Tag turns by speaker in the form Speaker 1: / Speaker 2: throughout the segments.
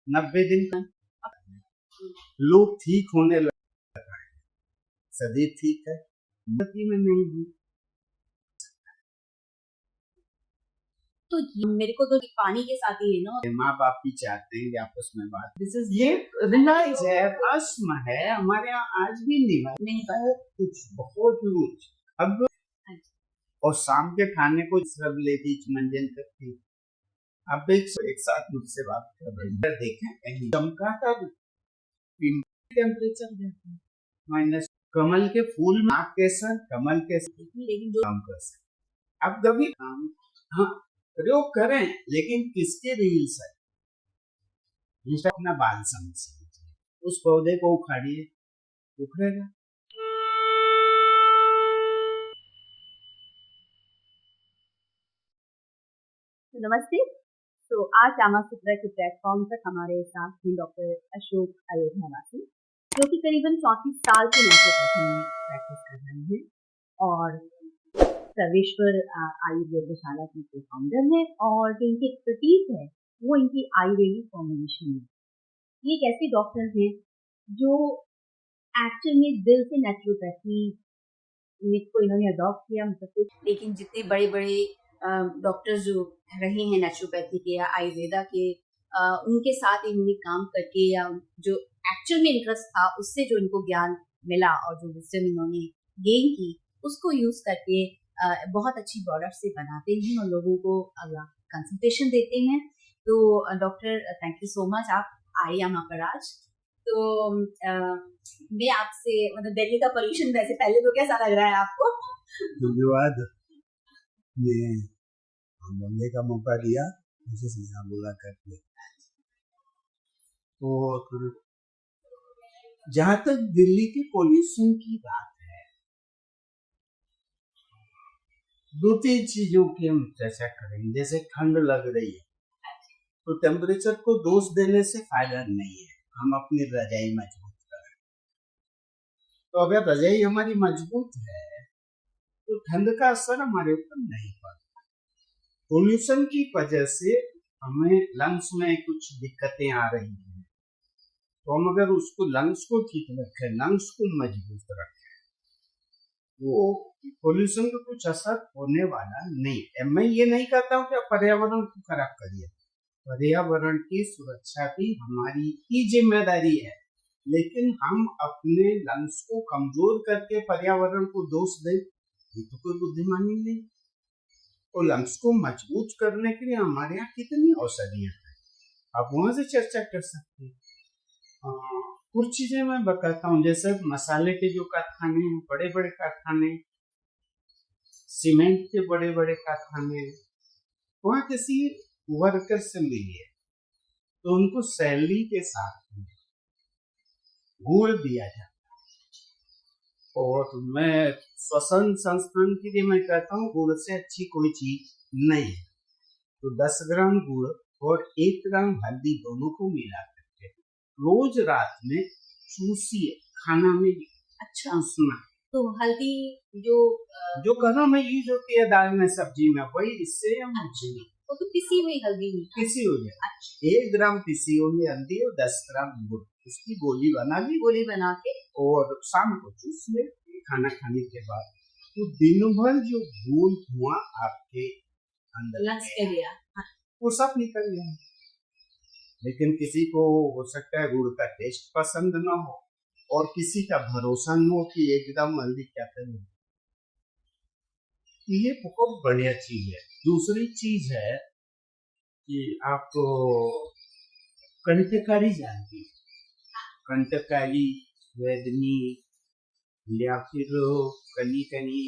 Speaker 1: 90 दिन लोग ठीक होने लगा है, शरीर ठीक है, में नहीं हूँ।
Speaker 2: तो मेरे को तो पानी के साथ ही है ना,
Speaker 1: माँ बाप भी चाहते हैं कि आपस में बात, ये रिलाइज है, अस्म है हमारे यहाँ आज भी नहीं बहुत लूज। अब और शाम के खाने को सब लेती मंजन करती। अब एक साथ मुझसे बात कर रही है, देखें कहीं चमका था टेम्परेचर देते माइनस। कमल के फूल में कैसा कमल कैसे, लेकिन जो काम कर सकते अब कभी काम हाँ प्रयोग करें, लेकिन किसके रील्स है अपना बाल समझ, उस पौधे को उखाड़िए उखड़ेगा।
Speaker 2: नमस्ते। तो आज श्यामा सुत्रा के प्लेटफॉर्म पर हमारे साथ हैं डॉक्टर अशोक अयोध्यावासी, जो कि करीबन 34 साल से नेचुरोपैथी में प्रैक्टिस कर रहे हैं और सर्वेश्वर आयुर्वेदशाला की फाउंडर है, और जो इनकी एक्सपर्टीज है वो इनकी आयुर्वेदिक फॉर्मुलेशन में। ये एक ऐसे डॉक्टर हैं जो एक्चुअल में दिल से नेचुरोपैथी को इन्होंने अडॉप्ट किया, मतलब कुछ, लेकिन जितने बड़े बड़े डॉक्टर्स जो रहे हैं नेचुरोपैथी के या आयुर्वेदा के, उनके साथ इन्होंने काम करके या जो एक्चुअल में इंटरेस्ट था उससे जो इनको ज्ञान मिला और जो विजडम इन्होंने गेन की उसको यूज करके बहुत अच्छी प्रोडक्ट से बनाते हैं और लोगों को कंसल्टेशन देते हैं। तो doctor thank you so much, आप आए यहाँ पर आज। तो मैं आपसे, मतलब दिल्ली का पोल्यूशन वैसे पहले तो कैसा लग रहा है आपको?
Speaker 1: धन्यवाद, बोलने का मौका दिया, मुझे यहाँ बोला करके। तो जहाँ तक दिल्ली के पोल्यूशन की बात है, दो तीन चीजों की हम चर्चा करेंगे। जैसे ठंड लग रही है तो टेम्परेचर को दोष देने से फायदा नहीं है, हम अपनी रजाई मजबूत करें। तो अगर रजाई हमारी मजबूत है तो ठंड का असर हमारे ऊपर नहीं पड़ता। पोल्यूशन की वजह से हमें लंग्स में कुछ दिक्कतें आ रही हैं, तो हम अगर उसको लंग्स को ठीक रखें, लंग्स को मजबूत रखें, वो पोल्यूशन का कुछ असर होने वाला नहीं है। मैं ये नहीं कहता हूँ कि आप पर्यावरण को खराब करिए, पर्यावरण की सुरक्षा भी हमारी ही जिम्मेदारी है, लेकिन हम अपने लंग्स को कमजोर करके पर्यावरण को दोष दें, ये तो कोई बुद्धिमानी नहीं। और लंग्स को मजबूत करने के लिए हमारे यहाँ कितनी औषधियाँ हैं, आप वहां से चर्चा कर सकते हैं। कुछ चीजें मैं बताता हूँ, जैसे मसाले के जो कारखाने हैं, बड़े बड़े कारखाने, सीमेंट के बड़े बड़े कारखाने, वहाँ किसी वर्कर से मिलिए तो उनको सैलरी के साथ गुड़ दिया जाता है। और मैं श्वसन संस्थान के लिए मैं कहता हूँ गुड़ से अच्छी कोई चीज नहीं है। तो 10 ग्राम गुड़ और 1 ग्राम हल्दी दोनों को मिला करके रोज रात में चूसिए, खाना में अच्छा चूसना।
Speaker 2: तो हल्दी जो
Speaker 1: घरों में यूज होती है दाल में सब्जी में, वही इससे हम
Speaker 2: वो तो पिसी हुई हल्दी
Speaker 1: पिसी हुई है। 1 ग्राम पिसी हुई हल्दी और 10 ग्राम गुड़, उसकी गोली बना के और शाम को चूस ले खाना खाने के बाद। तो दिन भर जो धूल धुआं आपके अंदर गया वो सब निकल गया। लेकिन किसी को हो सकता है गुड़ का टेस्ट पसंद ना हो और किसी का भरोसा न हो कि एकदम हल्दी क्या करें। ये बहुत बढ़िया चीज है। दूसरी चीज है कि आप कंटकारी जानती, कंटकारी, वेदनी या फिर कनी कनी,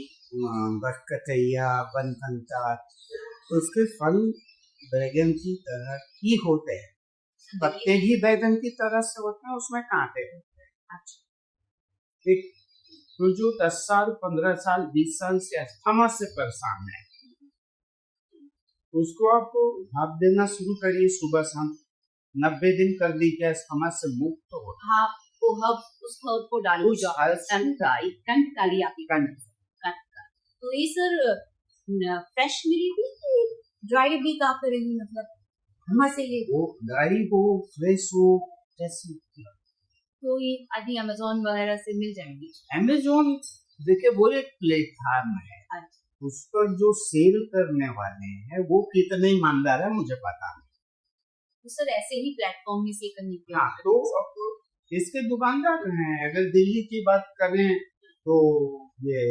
Speaker 1: बरकतैया, बनफंता, उसके फल बैगन की तरह ही होते हैं, पत्ते भी बैगन की तरह से होते हैं, उसमें कांटे होते हैं। अच्छा, तो जो 10 साल 15 साल 20 साल से अस्थमा से परेशान है, उसको आप भाप देना शुरू करिए सुबह शाम, 90 दिन कर दीजिए, अस्थमा से मुक्त हो।
Speaker 2: हाँ, तो उस हर्ब को डालो, कंटकारी आपकी तो ये सर फ्रेश मिलेगी, ड्राई भी का करेंगे? मतलब कहाँ से ये,
Speaker 1: वो ड्राई हो फ्रेश हो जैसे।
Speaker 2: तो ये आई थिंक अमेजोन वगैरह से मिल जाएंगी।
Speaker 1: अमेजोन देखिए वो एक प्लेटफॉर्म है,
Speaker 2: अच्छा,
Speaker 1: उस पर जो सेल करने वाले हैं वो कितने ईमानदार है मुझे पता नहीं।
Speaker 2: तो सर ऐसे ही प्लेटफॉर्म में से करने के
Speaker 1: हाँ, तो अब इसके दुकानदार हैं। अगर दिल्ली की बात करें तो ये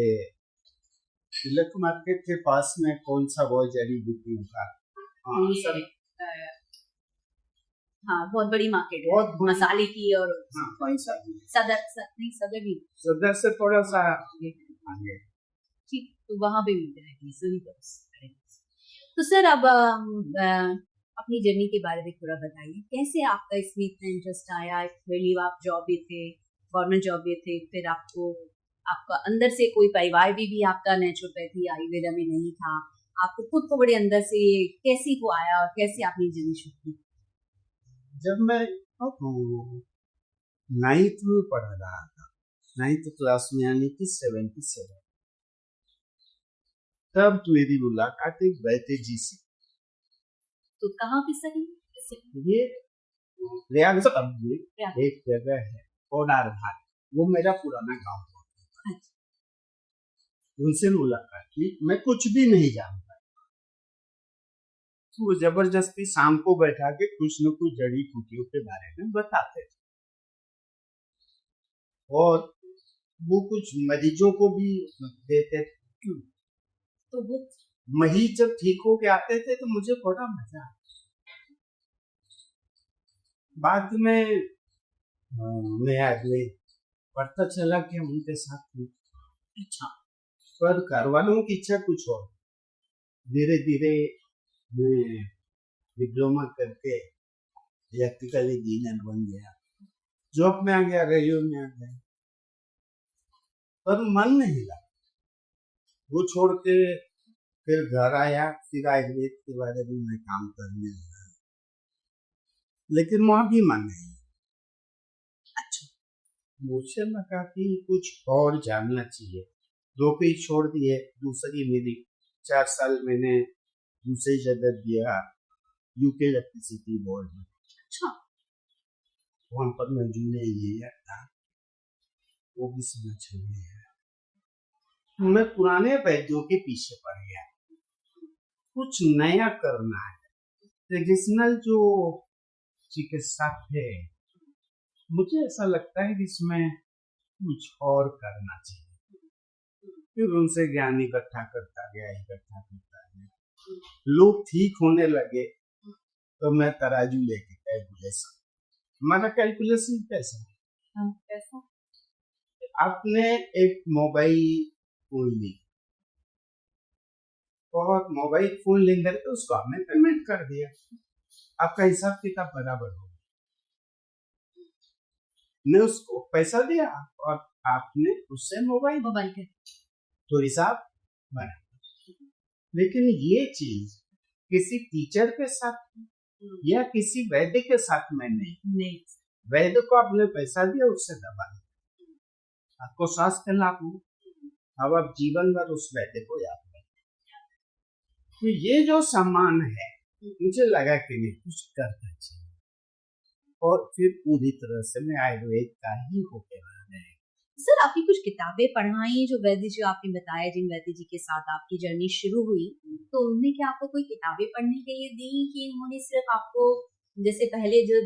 Speaker 1: तिलक मार्केट के पास में कौन सा वो जड़ी बूटी का, हाँ,
Speaker 2: ये, हाँ बहुत बड़ी मार्केट है,
Speaker 1: बहुत बड़ी-
Speaker 2: मसाले की, और
Speaker 1: हाँ, कौन सा
Speaker 2: नहीं सदर भी,
Speaker 1: सदर से थोड़ा सा आगे।
Speaker 2: ठीक, तो वहां पे मिल जाएगी सभी तरह। तो सर अब अपनी जर्नी के बारे में थोड़ा बताइए, कैसे आपका इसमें इतना इंटरेस्ट आया? पहली आप जॉब भी थे, गवर्नमेंट जॉब भी थे, फिर आपको आपका अंदर से कोई परिवार भी आपका नेचुरोपैथी आयुर्वेदा में नहीं था, आपको खुद को बड़े अंदर से कैसे को आया और कैसे आपने जर्नी शुरू की?
Speaker 1: जब मैं 9th में पढ़ रहा था, 9th क्लास में, यानी कि 77, तब मेरी मुलाकात एक वैद्य जी से।
Speaker 2: तो कहाँ पे सर
Speaker 1: ये प्रयाग में एक जगह है कोडार घाट, वो मेरा पुराना गांव है।
Speaker 2: अच्छा,
Speaker 1: उनसे मुलाकात की, मैं कुछ भी नहीं जानता, तो वो जबरदस्ती शाम को बैठा के कुछ न कुछ जड़ी बूटियों के बारे में बताते थे, और वो कुछ मरीजों को भी देते थे। तो वो मरीज जब ठीक होके आते थे तो मुझे बड़ा मजा आता। बाद में मैं आदमी पता चला कि उनके साथ कुछ अच्छा, पर घर वालों की इच्छा कुछ और। धीरे धीरे मैं डिप्लोमा करके इलेक्ट्रिकल इंजीनियर बन गया, जॉब में आ गया, रेडियो में आ गया, पर मन नहीं लगा। वो छोड़ के फिर घर आया, फिर आयुर्वेद के बारे में मैं काम करने लगा, लेकिन वहां भी मन नहीं। अच्छा, मुझे लगा कि कुछ और जानना चाहिए, नौकरी छोड़ दिए, दूसरी मेरी 4 साल मैंने दूसरी जगह दिया, यूके इलेक्ट्रिसिटी बोर्ड में। अच्छा, वहां पर मैं जूनियर इंजीनियर था, वो भी समझ में है। मैं पुराने वैद्यों के पीछे पड़ गया, कुछ नया करना है। ट्रेडिशनल जो चिकित्सा थे, मुझे ऐसा लगता है कि इसमें कुछ और करना चाहिए। फिर उनसे ज्ञान इकट्ठा करता गया। लोग ठीक होने लगे तो मैं तराजू लेके कैलकुलेशन, हमारा कैलकुलेशन कैसा है, कैसा आपने एक मोबाइल फोन ली, और मोबाइल फोन लेकर के उसको आपने पेमेंट कर दिया, आपका हिसाब किताब बराबर हो। मैं उसको पैसा दिया और आपने उससे मोबाइल के तो हिसाब बराबर। लेकिन ये चीज किसी टीचर के साथ या किसी वैद्य के साथ में नहीं। वैद्य को आपने पैसा दिया, उससे दबा दिया, आपको स्वास्थ्य लाभ हो, अब आप जीवन भर उस वैद्य को याद करें। तो ये जो सम्मान है, मुझे लगा कि नहीं कुछ करना चाहिए, और फिर पूरी तरह से मैं आयुर्वेद का ही होके रह गया।
Speaker 2: सर आपकी कुछ किताबें पढ़ाई जो वैद्य जी आपने बताया, जिन वैद्य जी के साथ आपकी जर्नी शुरू हुई, तो उन्होंने क्या आपको कोई किताबें पढ़ने के लिए दी, कि उन्होंने सिर्फ आपको जैसे पहले जो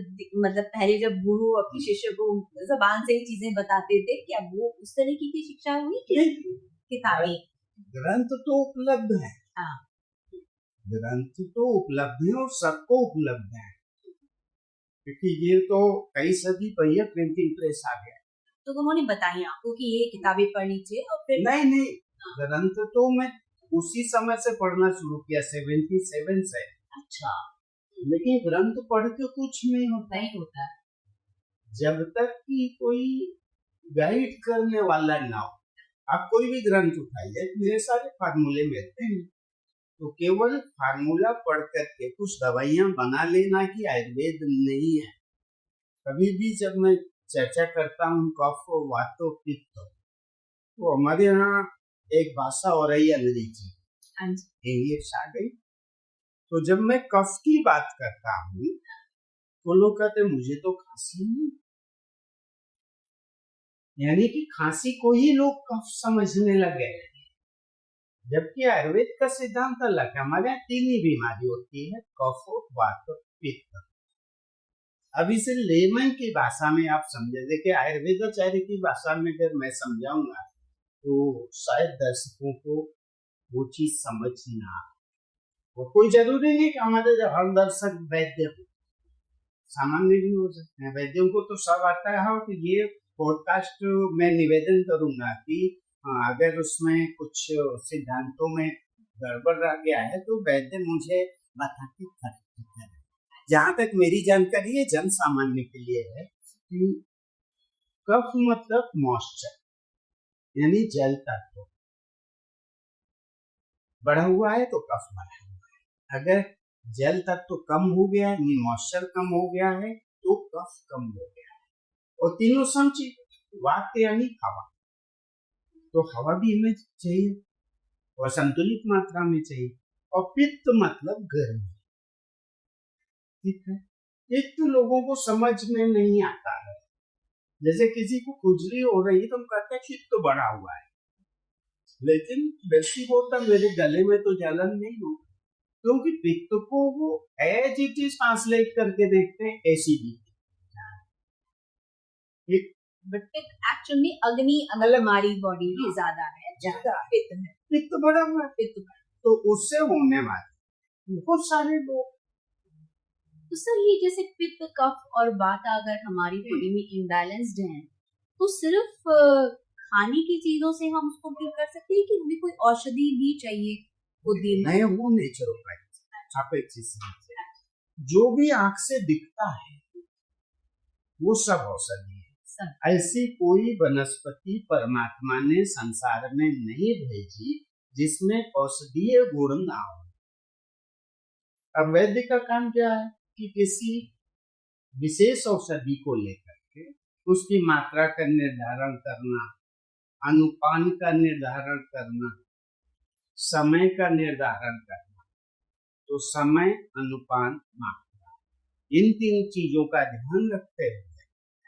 Speaker 2: मतलब पहले जब गुरु अपने शिष्य को जबान से ही चीजें बताते थे, क्या वो उस तरीके की शिक्षा हुई कि किताबें?
Speaker 1: ग्रंथ तो उपलब्ध है,
Speaker 2: हाँ,
Speaker 1: ग्रंथ तो उपलब्ध है और सबको उपलब्ध है, क्योंकि ये तो कई सदी पहले प्रिंटिंग प्रेस आ गया।
Speaker 2: तो उन्होंने बताया आपको कि ये किताबें पढ़नी चाहिए, और फिर
Speaker 1: नहीं, ग्रंथ तो मैं उसी समय से पढ़ना शुरू किया, 77 से। अच्छा, लेकिन ग्रंथ पढ़ के कुछ नहीं होता है जब तक कि कोई गाइड करने वाला ना हो। आप कोई भी ग्रंथ उठाइए, मेरे सारे फार्मूले मिलते हैं, तो केवल फार्मूला पढ़ करके कुछ दवाइयां बना लेना ही आयुर्वेद नहीं है। कभी भी जब मैं चर्चा करता हूँ कफ वातो पित्त, तो हमारे यहाँ एक भाषा हो रही है अंग्रेजी, इंग्लिश आ गई, तो जब मैं कफ की बात करता हूँ तो लोग कहते हैं मुझे तो खांसी नहीं, यानी कि खांसी को ही लोग कफ समझने लगे, जबकि आयुर्वेद का सिद्धांत अलग है। हमारे यहाँ 3 ही बीमारी होती है, कफ, वात, पित्त। अब इसे लेमन की भाषा में आप समझे, देखिए आयुर्वेदाचार्य की भाषा में अगर मैं समझाऊंगा तो शायद दर्शकों को वो चीज समझ ना, वो कोई जरूरी नहीं कि हमारे हर दर्शक वैद्य हो, सामान्य भी हो सकते हैं। वैद्यों को तो सब आता है। तो ये पॉडकास्ट में निवेदन करूंगा कि अगर उसमें कुछ सिद्धांतों में गड़बड़ रह गया है तो वैद्य मुझे बताते करें। जहां तक मेरी जानकारी है जन सामान्य के लिए है कि कफ मतलब मॉइस्चर, यानी जल तत्व बढ़ा हुआ है तो कफ बढ़ा हुआ है। अगर जल तत्व कम हो गया यानी मॉइस्चर कम हो गया है तो कफ कम हो गया है। और तीनों समचित, वात यानी हवा, तो हवा भी हमें चाहिए और संतुलित मात्रा में चाहिए। और पित्त मतलब गर्मी, ठीक है। पित्त लोगों को समझ में नहीं आता है। जैसे किसी को खुजली हो रही है तो हम कहते हैं पित्त बढ़ा हुआ है, लेकिन व्यक्ति बोलता मेरे गले में तो जलन नहीं हो, क्योंकि पित्त को वो एज इट इज ट्रांसलेट करके देखते हैं एसिडिटी।
Speaker 2: बट एक्चुअल में अग्नि अगर हमारी बॉडी में ज्यादा है,
Speaker 1: पित्त बढ़ा हुआ है, तो उससे होने वाले बहुत सारे लोग।
Speaker 2: तो सर ये जैसे पित्त, कफ और वात अगर हमारी बॉडी में इम्बैलेंस्ड है तो सिर्फ खाने की चीजों से हम उसको ठीक कर सकते हैं कि हमें कोई औषधि भी चाहिए?
Speaker 1: नहीं, वो नेचुरोपैथ आप जो भी आंख से दिखता है वो सब औषधि है। ऐसी कोई वनस्पति परमात्मा ने संसार में नहीं भेजी जिसमें औषधीय गुण ना हो। अब वैद्य का काम क्या है कि किसी विशेष औषधि को लेकर के उसकी मात्रा का निर्धारण करना, अनुपान का निर्धारण करना, समय का निर्धारण करना। तो समय, अनुपान, मात्रा, इन 3 चीजों का ध्यान रखते हुए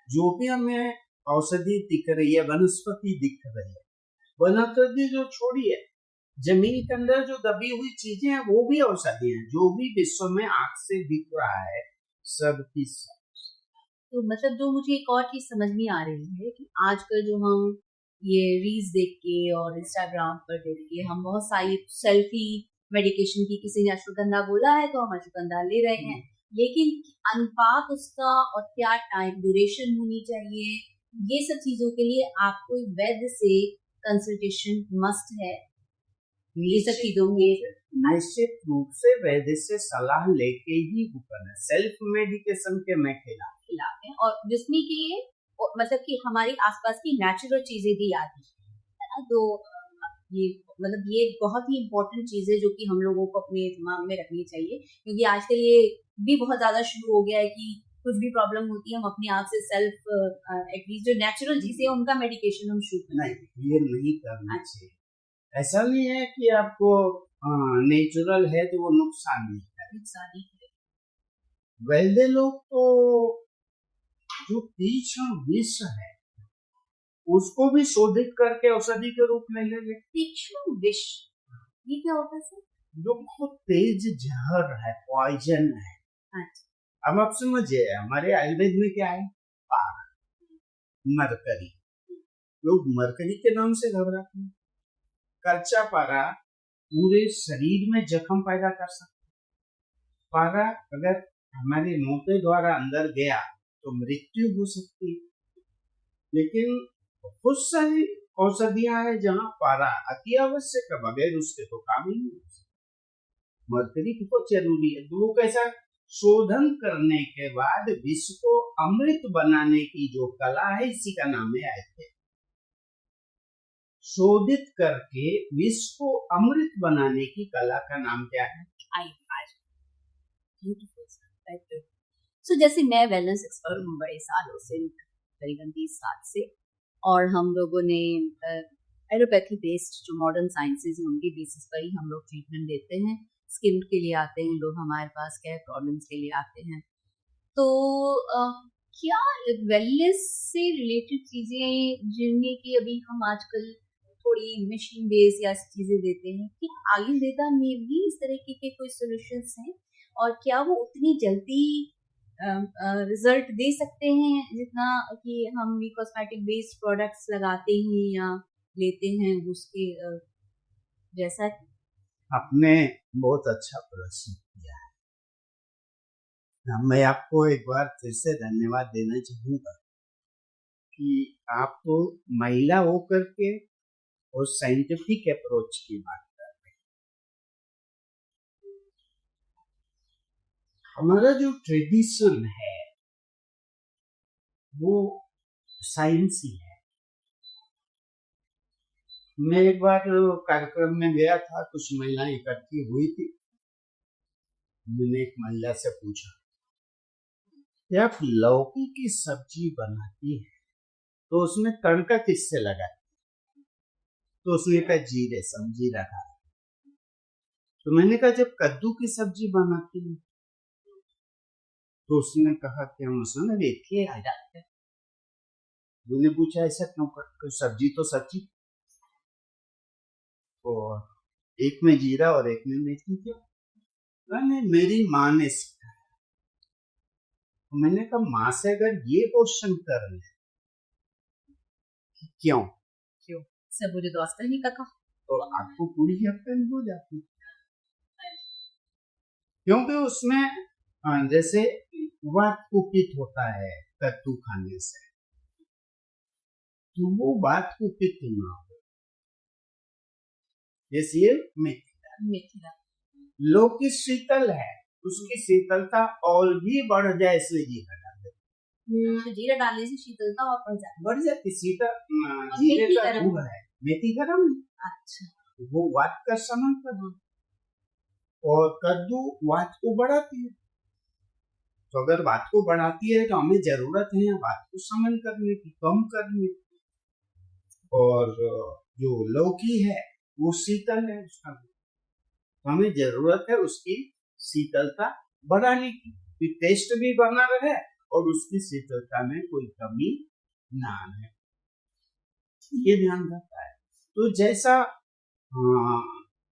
Speaker 1: जो भी हमें औषधि दिख रही है, वनस्पति दिख रही है, वनस्पति जो छोड़िए, जमीन के अंदर जो दबी हुई चीजें हैं वो भी औषधि हैं। जो भी विश्व में आंख से दिख रहा है सब की सब।
Speaker 2: तो मतलब जो मुझे एक और चीज समझ में आ रही है कि आजकल जो हम ये रील्स देख के और इंस्टाग्राम पर देख के हम बहुत सारी सेल्फी मेडिकेशन की, किसी ने अश्वगंधा बोला है तो हम अश्वगंधा ले रहे हैं, लेकिन अनुपात उसका और क्या टाइम ड्यूरेशन होनी चाहिए, ये सब चीजों के लिए आपको वैद्य से कंसल्टेशन मस्ट है। ये सब चीजों में
Speaker 1: निश्चित रूप से वैद्य से सलाह लेके ही करना है। सेल्फ मेडिकेशन के मैं खिलाफ
Speaker 2: है, और जिसमें कि ये मतलब कि हमारी आसपास की नेचुरल चीजें भी आती है ना। तो ये मतलब ये बहुत ही इम्पोर्टेंट चीज है जो कि हम लोगों को अपने दिमाग में रखनी चाहिए, क्योंकि आजकल ये भी बहुत ज्यादा शुरू हो गया है कि कुछ भी प्रॉब्लम होती है हम अपने आप से सेल्फ एटलीस्ट जो नेचुरल चीजें उनका मेडिकेशन हम शुरू
Speaker 1: नहीं, ये नहीं करना चाहिए। ऐसा नहीं है कि आपको नेचुरल है तो वो नुकसान नहीं करे। वैद्य लोग तो जो तीक्ष्ण विष है उसको भी शोधित करके औषधि के रूप में ले लेते।
Speaker 2: तीक्ष्ण विष ये क्या होता है सर?
Speaker 1: जो बहुत तेज जहर है, पॉइजन है। अच्छा। अब आप समझिए हमारे आयुर्वेद में क्या है, पारा, मरकरी। लोग मरकरी के नाम से घबराते हैं। कच्चा पारा पूरे शरीर में जख्म पैदा कर सकता है। पारा अगर हमारे मुंह के द्वारा अंदर गया तो मृत्यु हो सकती है। लेकिन बहुत सारी औषधियां हैं जहाँ पारा अति आवश्यक है, बगैर उसके तो काम ही नहीं हो सकता। मरकरी बहुत जरूरी है। तो वो कैसा, शोधन करने के बाद विष को अमृत बनाने की जो कला है इसी का नाम है आयुर्वेद। शोधित करके विष को अमृत बनाने की कला का नाम क्या है, आयुर्वेद।
Speaker 2: सो जैसे मैं वेलनेस एक्सपर्ट हूँ बड़े सालों से, करीबन 20 साल से, और हम लोगों ने एलोपैथी बेस्ड जो मॉडर्न साइंसेज हैं उनके बेसिस पर ही हम लोग ट्रीटमेंट देते हैं। स्किन के लिए आते हैं लोग हमारे पास, क्या प्रॉब्लम्स के लिए आते हैं। तो क्या वेलनेस से रिलेटेड चीजें जिनमें कि अभी हम आजकल थोड़ी मशीन बेस्ड या ऐसी चीजें देते हैं, कि आयुर्वेदा में भी इस तरीके के कोई सॉल्यूशंस हैं, और क्या वो उतनी जल्दी रिजल्ट दे सकते हैं जितना कि हम भी कॉस्मेटिक बेस्ड प्रोडक्ट्स लगाते हैं या लेते हैं उसके जैसा?
Speaker 1: आपने बहुत अच्छा प्रश्न किया है। मैं आपको एक बार फिर से धन्यवाद देना चाहूंगा कि आप तो महिला होकर के और साइंटिफिक अप्रोच की बात कर रहे हैं। हमारा जो ट्रेडिशन है वो साइंस ही है। मैं एक बार कार्यक्रम में गया था, कुछ महिलाएं इकट्ठी हुई थी। मैंने एक महिला से पूछा कि आप लौकी की सब्जी बनाती है तो उसमें तड़का किससे लगाती? तो उसने कहा जीरे, सब्जी लगा। तो मैंने कहा जब कद्दू की सब्जी बनाती है तो उसने कहा कि हम उसमें मेथी आ जाते हैं। मैंने पूछा ऐसा क्यों करते? सब्जी तो सब्जी, और एक में जीरा और एक में मेथी क्या? मैंने, मेरी माँ ने सिखाया। तो मैंने कहा माँ से अगर ये क्वेश्चन कर ले क्यों
Speaker 2: क्यों सब मुझे दोस्त नहीं कहा,
Speaker 1: तो आपको पूरी अक्ल हो जाती, क्योंकि उसमें जैसे वात कुपित होता है कद्दू खाने से, तो वो वात कुपित ना हो, जैसे
Speaker 2: मेथी
Speaker 1: लौकी शीतल है, उसकी शीतलता और भी बढ़ जाए इसलिए जीरा डाल दे।
Speaker 2: जीरा डालने से शीतलता और
Speaker 1: बढ़ जाती। शीतल जीरे का गुण है, मेथी गरम है।
Speaker 2: अच्छा,
Speaker 1: वो वात का शमन कर, और कद्दू वात को बढ़ाती है। तो अगर वात को बढ़ाती है तो हमें जरूरत है वात को शमन करने की, कम करने की। और जो लौकी है वो शीतल है, उसका हमें जरूरत है उसकी शीतलता बढ़ाने की, कि टेस्ट भी बना रहे और उसकी शीतलता में कोई कमी ना आए, ये ध्यान रखता है। तो जैसा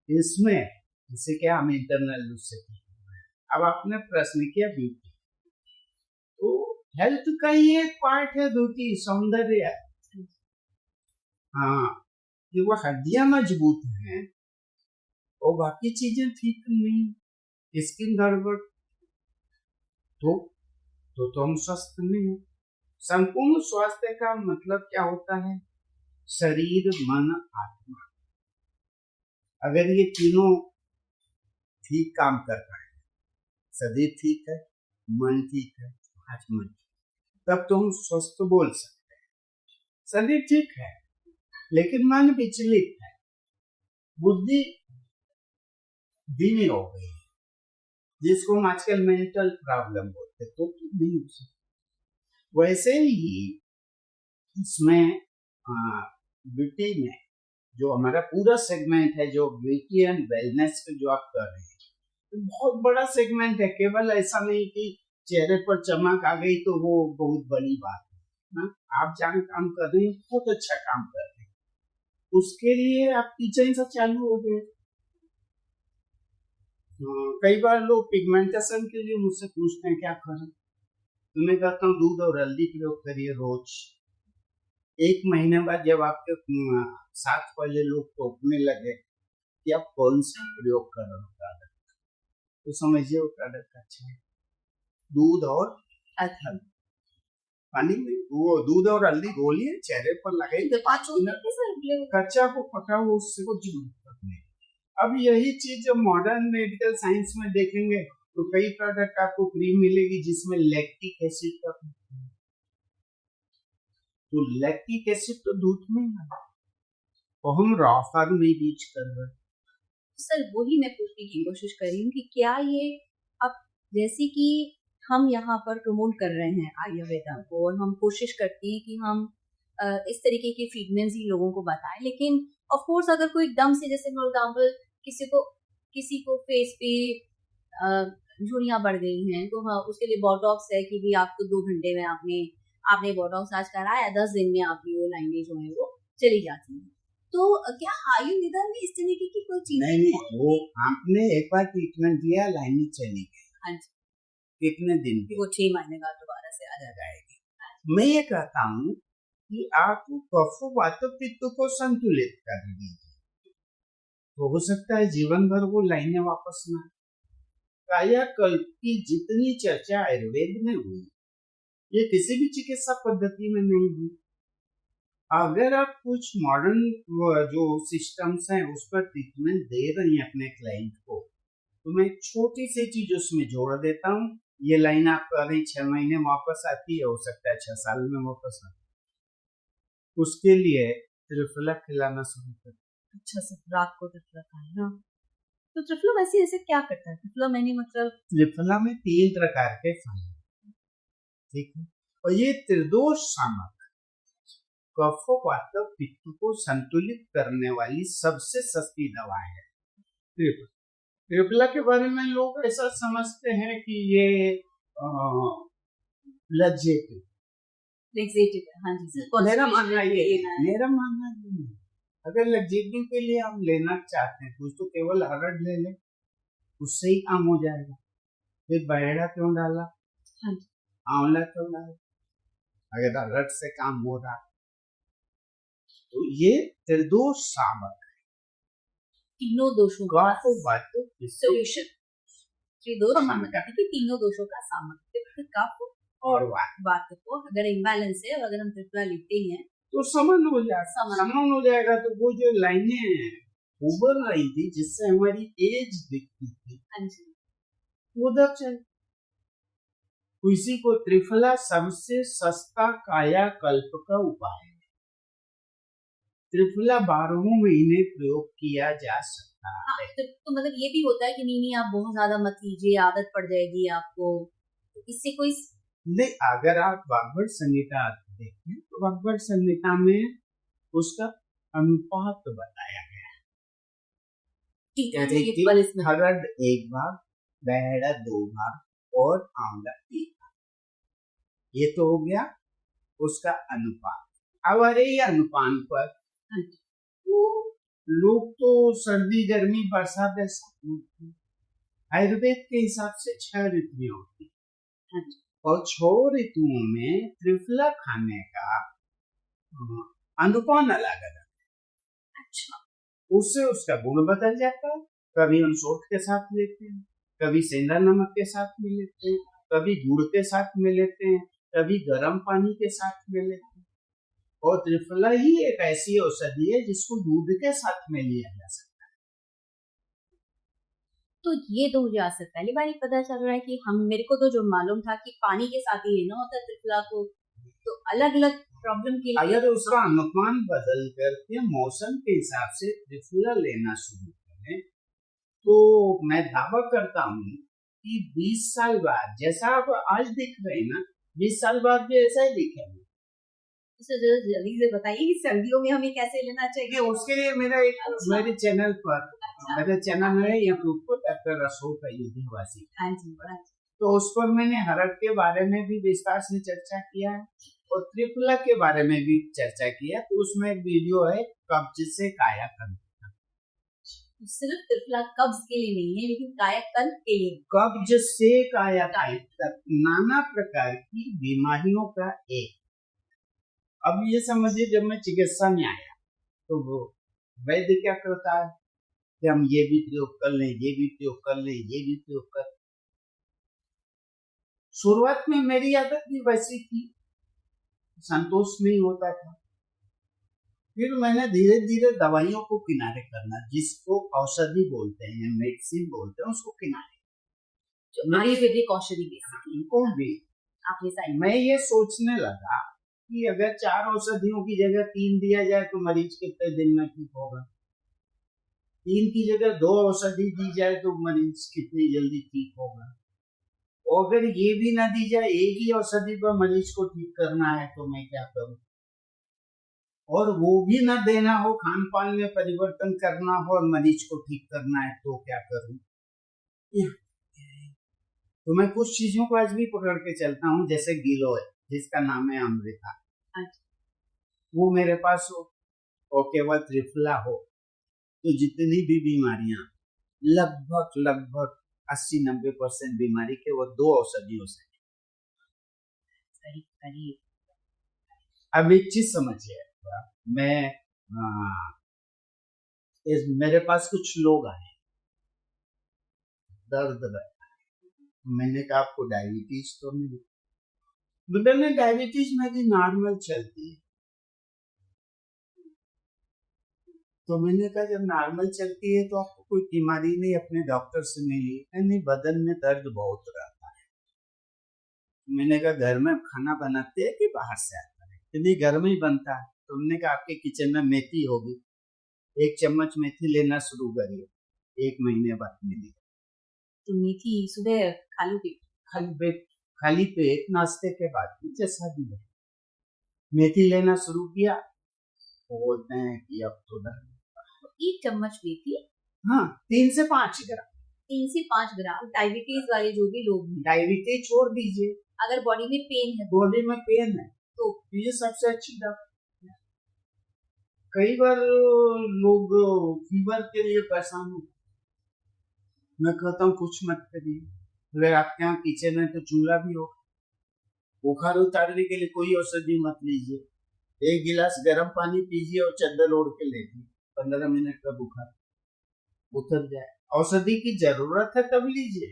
Speaker 1: इसमें जैसे क्या हम इंटरनल उससे, अब आपने प्रश्न किया ब्यूटी, तो हेल्थ का ही एक पार्ट है ब्यूटी, सौंदर्य। हाँ, कि वो हड्डियां मजबूत हैं और बाकी चीजें ठीक नहीं, स्किन गड़बड़, तो हम स्वस्थ नहीं है। संपूर्ण स्वास्थ्य का मतलब क्या होता है? शरीर, मन, आत्मा। अगर ये तीनों ठीक काम कर रहा है, शरीर ठीक है, मन ठीक है, आत्मा, तब तो हम स्वस्थ बोल सकते हैं। शरीर ठीक है लेकिन मन विचलित है, बुद्धि धीमी हो गई है, जिसको हम आजकल मेंटल प्रॉब्लम बोलते, तो नहीं हो सकता। वैसे ही इसमें ब्यूटी में जो हमारा पूरा सेगमेंट है, जो ब्यूटी एंड वेलनेस पे जो आप कर रहे हैं, तो बहुत बड़ा सेगमेंट है। केवल ऐसा नहीं कि चेहरे पर चमक आ गई तो वो बहुत बड़ी बात है। आप जहाँ काम कर रहे हैं बहुत अच्छा काम कर रहे हैं, उसके लिए आप किचन से चालू हो गए। कई बार लोग पिगमेंटेशन के लिए मुझसे पूछते हैं क्या करें, तो मैं कहता हूँ दूध और हल्दी प्रयोग करिए रोज। एक महीने बाद जब आपके साथ पहले लोग टोकने लगे कि आप कौन सा प्रयोग कर रहे हो प्रोडक्ट, तो समझिए वो प्रोडक्ट अच्छा है। दूध और हल्दी पानी में, वो दूध और हल्दी घोलिए, चेहरे पर लगाइए 5 मिनट, कच्चा को पका वो, उससे कुछ नहीं। अब यही चीज जब मॉडर्न मेडिकल साइंस में देखेंगे तो कई प्रोडक्ट आपको क्रीम मिलेगी जिसमें लैक्टिक एसिड का, तो लैक्टिक एसिड तो दूध में है और हम रॉ फॉर्म में यूज कर रहे हैं।
Speaker 2: सर वही मैं पूछने की कोशिश कर रही हूँ कि क्या ये, अब जैसे कि हम यहाँ पर प्रमोट कर रहे हैं आयुर्वेदा को और हम कोशिश करते हैं कि हम इस तरीके के ट्रीटमेंट्स ही लोगों को बताएं, लेकिन ऑफ कोर्स अगर कोई एकदम से, जैसे फॉर एग्जांपल किसी को किसी को फेस पे झुर्रियां बढ़ गई हैं तो हाँ उसके लिए बोटॉक्स है कि भी आपको 2 घंटे में आपने आपने बोटॉक्स आज कराया, 10 दिन में आपकी वो लाइनें जो है वो चली जाती हैं। तो क्या आयुर्वेदा में इस तरीके की कोई चीज
Speaker 1: नहीं नहीं, वो आपने एक बार ट्रीटमेंट दिया, लाइनें चली गई,
Speaker 2: हाँ जी,
Speaker 1: कितने दिन की
Speaker 2: वो 6 महीने बाद दोबारा से आ जाएगा।
Speaker 1: जाएगी। मैं ये कहता हूँ कि आप कफ वात पित्त को संतुलित कर लीजिए, तो हो सकता है जीवन भर वो लाइनें वापस ना आए। कायाकल्प की जितनी चर्चा आयुर्वेद में हुई, ये किसी भी चिकित्सा पद्धति में नहीं हुई। अगर आप कुछ मॉडर्न जो सिस्टम्स हैं उस पर ट्रीटमेंट दे रही हैं अपने क्लाइंट को, तो मैं छोटी सी चीज उसमें जोड़ देता हूँ। ये लाइन आपको अभी 6 महीने में वापस आती है, हो सकता है 6 साल में वापस आती है। उसके लिए त्रिफला खिलाना शुरू कर।
Speaker 2: अच्छा सर, रात को त्रिफला खाना, तो त्रिफला वैसे ऐसे क्या करता है? त्रिफला मैंने मतलब
Speaker 1: त्रिफला में 3 प्रकार के फल हैं, ठीक है, और ये त्रिदोष सामक कफ वात पित्त को संतुलित करने वाली सबसे सस्ती दवा है त्रिफला। त्रिफला के बारे में लोग ऐसा समझते हैं कि ये लज्जेटिव,
Speaker 2: लेक्सेटिव है। हाँ जी सर,
Speaker 1: मेरा मानना ये
Speaker 2: लेना है।
Speaker 1: मेरा मानना ये नहीं। अगर लज्जेटिव के लिए हम लेना चाहते हैं तो केवल अरड़ ले लें, उससे ही काम हो जाएगा। फिर बहेड़ा क्यों डाला,
Speaker 2: हाँ जी,
Speaker 1: आंवला क्यों डाला, अगर अरड़ से काम हो रहा। तो ये त्रिदोष सामक
Speaker 2: तीनों दोषों का
Speaker 1: सोल्यूशन,
Speaker 2: त्रिदोष सामक है कि तीनों दोषों का सामक, कफ और वात को अगर इम्बैलेंस है और अगर हम त्रिफला लेते हैं
Speaker 1: तो समन हो जाएगा। तो वो जो लाइनें हैं उभर रही थी जिससे हमारी एज दिखती थी,
Speaker 2: हाँ जी,
Speaker 1: वो दब जाए। तो इसी को त्रिफला सबसे सस्ता कायाकल्प का उपाय है। त्रिफला 12 महीने प्रयोग किया जा सकता है।
Speaker 2: हाँ, तो मतलब ये भी होता है कि नहीं आप बहुत ज्यादा मत लीजिए, आदत पड़ जाएगी आपको, तो इससे कोई
Speaker 1: नहीं। अगर आप वाग्भट संहिता देखें तो वाग्भट संहिता में उसका अनुपात बताया गया है, हरड़ 1 भाग, बहेड़ा 2 भाग और आंवला 1 भाग। ये तो हो गया उसका अनुपात। अब अरे ये अनुपात पर तो लोग तो सर्दी गर्मी बरसात ऐसा, आयुर्वेद के हिसाब से 6 ऋतुएं होती हैं और 6 ऋतुओं में त्रिफला खाने का अनुपान अलग अलग है। अच्छा, उससे उसका गुण बदल जाता है। कभी हम सोंठ के साथ लेते हैं, कभी सेंधा नमक के साथ में लेते हैं, कभी गुड़ के साथ में लेते हैं, कभी गर्म पानी के साथ में लेते हैं। और त्रिफला ही एक ऐसी औषधि है जिसको दूध के साथ में लिया जा सकता है।
Speaker 2: तो ये तो मुझे आज से पहली बार ही पता चल रहा है कि हम, मेरे को तो जो मालूम था कि पानी के साथ ही लेना होता है त्रिफला को, तो अलग अलग प्रॉब्लम के लिए
Speaker 1: अगर उसका अनुपान बदल करके मौसम के हिसाब से त्रिफला लेना शुरू करें तो मैं दावा करता हूँ कि 20 साल बाद जैसा आप आज दिख रहे हैं ना, 20 साल बाद भी ऐसा ही दिखेगा।
Speaker 2: जल्दी से बताइए कि सर्दियों में हमें कैसे लेना चाहिए।
Speaker 1: उसके लिए मेरा एक मेरे चैनल पर, मेरा चैनल है यूट्यूब पर डॉक्टर अशोक अयोध्यावासी, तो उस पर मैंने हरड़ के बारे में भी विस्तार से चर्चा किया है और त्रिफला के बारे में भी चर्चा किया। तो उसमें एक वीडियो है कब्ज से कायाकल्प।
Speaker 2: सिर्फ त्रिफला कब्ज के लिए नहीं है लेकिन कायाकल्प के लिए,
Speaker 1: कब्ज से कायाकल्प तक नाना प्रकार की बीमारियों का एक। अब ये समझिए, जब मैं चिकित्सा में आया तो वो वैद्य क्या करता है कि हम ये भी प्रयोग कर लें, ये भी प्रयोग कर लें, ये भी प्रयोग कर। शुरुआत में मेरी आदत भी वैसी थी, संतोष नहीं होता था। फिर मैंने धीरे धीरे दवाइयों को किनारे करना, जिसको औषधि बोलते हैं, मेडिसिन बोलते हैं, उसको किनारे,
Speaker 2: आयुर्वेदिक औषधि
Speaker 1: उनको भी मैं ये सोचने लगा कि अगर 4 औषधियों की जगह 3 दिया जाए तो मरीज कितने दिन में ठीक होगा, 3 की जगह 2 औषधि दी जाए तो मरीज कितनी जल्दी ठीक होगा, और अगर ये भी ना दी जाए, एक ही औषधि पर मरीज को ठीक करना है तो मैं क्या करूं। और वो भी ना देना हो, खान पान में परिवर्तन करना हो और मरीज को ठीक करना है, तो क्या करूं? तो मैं कुछ चीजों को आज भी पकड़ के चलता हूँ, जैसे गिलोय जिसका नाम है अमृता, वो मेरे पास हो और केवल त्रिफला हो, तो जितनी भी बीमारियां लगभग लगभग 80-90% बीमारी के वो 2 औषधियों से। अब एक चीज समझिए, मैं मेरे पास कुछ लोग आए दर्द है, मैंने कहा आपको डायबिटीज तो नहीं? मतलब में डायबिटीज मेरी नॉर्मल चलती है। तो मैंने कहा जब नॉर्मल चलती है तो आपको कोई बीमारी नहीं, अपने डॉक्टर से मिली? नहीं, बदन में दर्द बहुत रहता है। मैंने कहा घर में खाना बनाते हैं कि बाहर से आता है? नहीं, घर में ही बनता है। तो हमने कहा आपके किचन में मेथी होगी, 1 चम्मच मेथी लेना शुरू करिए, 1 महीने बाद मिली।
Speaker 2: तो मेथी सुबह
Speaker 1: खाली पेट नाश्ते के बाद जैसा भी है, मेथी लेना शुरू किया, बोलते हैं कि अब तो
Speaker 2: 1 चम्मच मेथी,
Speaker 1: हाँ 3 से 5 ग्राम,
Speaker 2: 3 से 5 ग्राम। डायबिटीज वाले जो भी लोग हैं,
Speaker 1: डायबिटीज छोड़ दीजिए,
Speaker 2: अगर बॉडी में पेन है,
Speaker 1: तो ये सबसे अच्छी दवा। कई बार लोग फीवर के लिए परेशान हो, मैं कहता हूँ कुछ मत करिए, अगर आपके यहाँ किचन है तो चूल्हा भी हो, बुखार उतारने के लिए कोई औषधि मत लीजिए, 1 गिलास गर्म पानी पीजिए और चद्दर ओढ़ के लेटिए, 15 मिनट का बुखार उतर जाए। औषधि की जरूरत है तब लीजिए,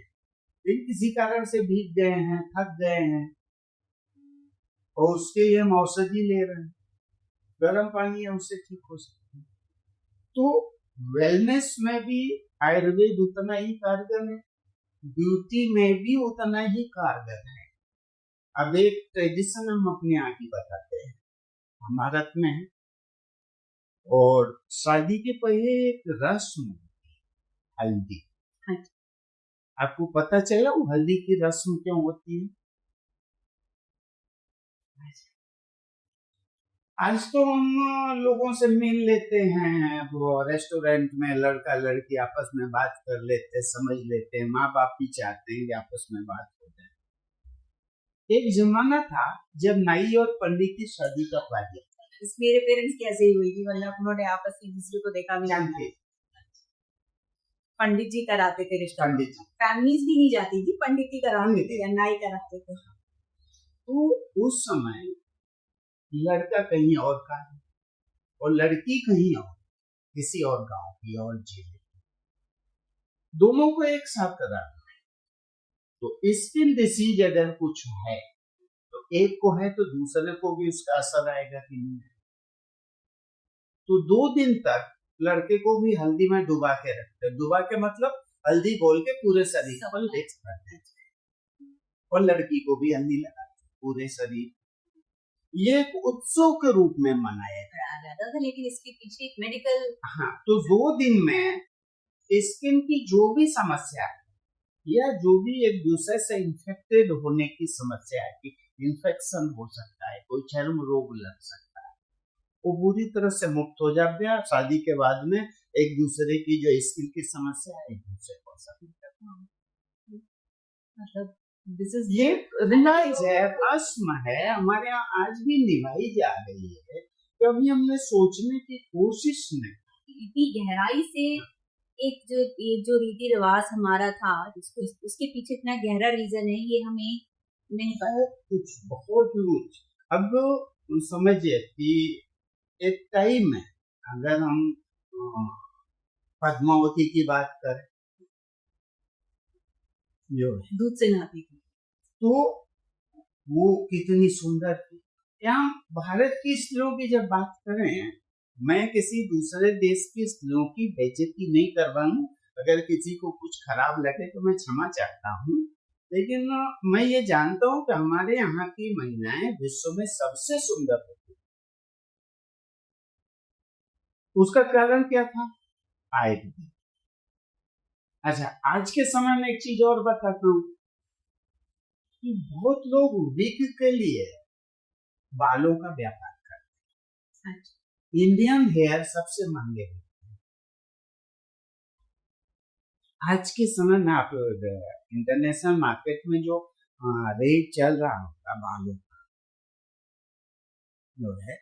Speaker 1: लेकिन किसी कारण से भीग गए हैं, थक गए हैं और उसके लिए हम औषधि ले रहे हैं, गर्म पानी है उससे ठीक हो सकता है। तो वेलनेस में भी आयुर्वेद उतना ही कारगर है, ब्यूटी में भी उतना ही कारगर है। अब एक ट्रेडिशन हम अपने यहाँ की बताते हैं, भारत में है, और शादी के पहले एक रस्म हल्दी। आपको पता चला वो हल्दी की रस्म क्यों होती है? आज तो हम लोगों से मिल लेते हैं, वो रेस्टोरेंट में लड़का लड़की आपस में बात कर लेते हैं, समझ लेते हैं, माँ बाप भी चाहते हैं कि आपस में बात हो जाए। एक जमाना था जब नाई और पंडित की शादी का कार्य,
Speaker 2: मेरे पेरेंट्स की ऐसे ही हुई थी, मतलब उन्होंने आपस में दूसरे को देखा भी
Speaker 1: जानते,
Speaker 2: पंडित जी कराते थे रिश्ता,
Speaker 1: पंडित जी,
Speaker 2: फैमिलीज भी नहीं जाती थी, पंडित ही कराते थे या नाई कराते थे।
Speaker 1: तो उस समय लड़का कहीं और का है और लड़की कहीं और, किसी और गांव की और जिले, दोनों को एक साथ कराना है। तो स्किन डिसीज अगर कुछ है तो एक को है तो दूसरे को भी उसका असर आएगा कि नहीं? तो 2 दिन तक लड़के को भी हल्दी में डुबा के रखते, डुबा के मतलब हल्दी घोल के पूरे शरीर पर लगाते, और लड़की को भी हल्दी लगाते पूरे शरीर। ये एक उत्सव के रूप में मनाया जाता
Speaker 2: था, लेकिन इसके पीछे एक मेडिकल,
Speaker 1: हाँ, तो 2 दिन में स्किन की जो भी समस्या है या जो भी एक दूसरे से इन्फेक्टेड होने की समस्या है, कि इन्फेक्शन हो सकता है, कोई चर्म रोग लग सकता है, वो पूरी तरह से मुक्त हो जाते हैं। शादी के बाद में एक दूसरे की जो स्किन की समस्या है एक दूसरे को
Speaker 2: मतलब दिस इज
Speaker 1: ये रिवाज है, रस्म है, हमारे यहाँ आज भी निभाई जा रही है, कभी हमने सोचने की कोशिश नहीं।
Speaker 2: इतनी गहराई से एक जो रीति रिवाज हमारा था, उसके पीछे इतना गहरा रीजन है, ये हमें नहीं पता।
Speaker 1: बहुत कुछ। अब समझिए कि एक टाइम में अगर हम पद्मावती की बात करें, जो
Speaker 2: दूध से नहाती थी,
Speaker 1: तो वो कितनी सुंदर थी। यहाँ भारत की स्त्रियों की जब बात करें, मैं किसी दूसरे देश की स्त्रियों की बेइज्जती नहीं कर रहा हूँ, अगर किसी को कुछ खराब लगे तो मैं क्षमा चाहता हूँ, लेकिन मैं ये जानता हूँ कि हमारे यहाँ की महिलाएं विश्व में सबसे सुंदर होती। उसका कारण क्या था? आयुर्वेद। अच्छा, आज के समय में एक चीज और बताता हूँ कि बहुत लोग विग के लिए बालों का व्यापार करते हैं। इंडियन हेयर सबसे महंगे हैं। आज के समय में आप इंटरनेशनल मार्केट में जो रेट चल रहा होगा बालों का जो है,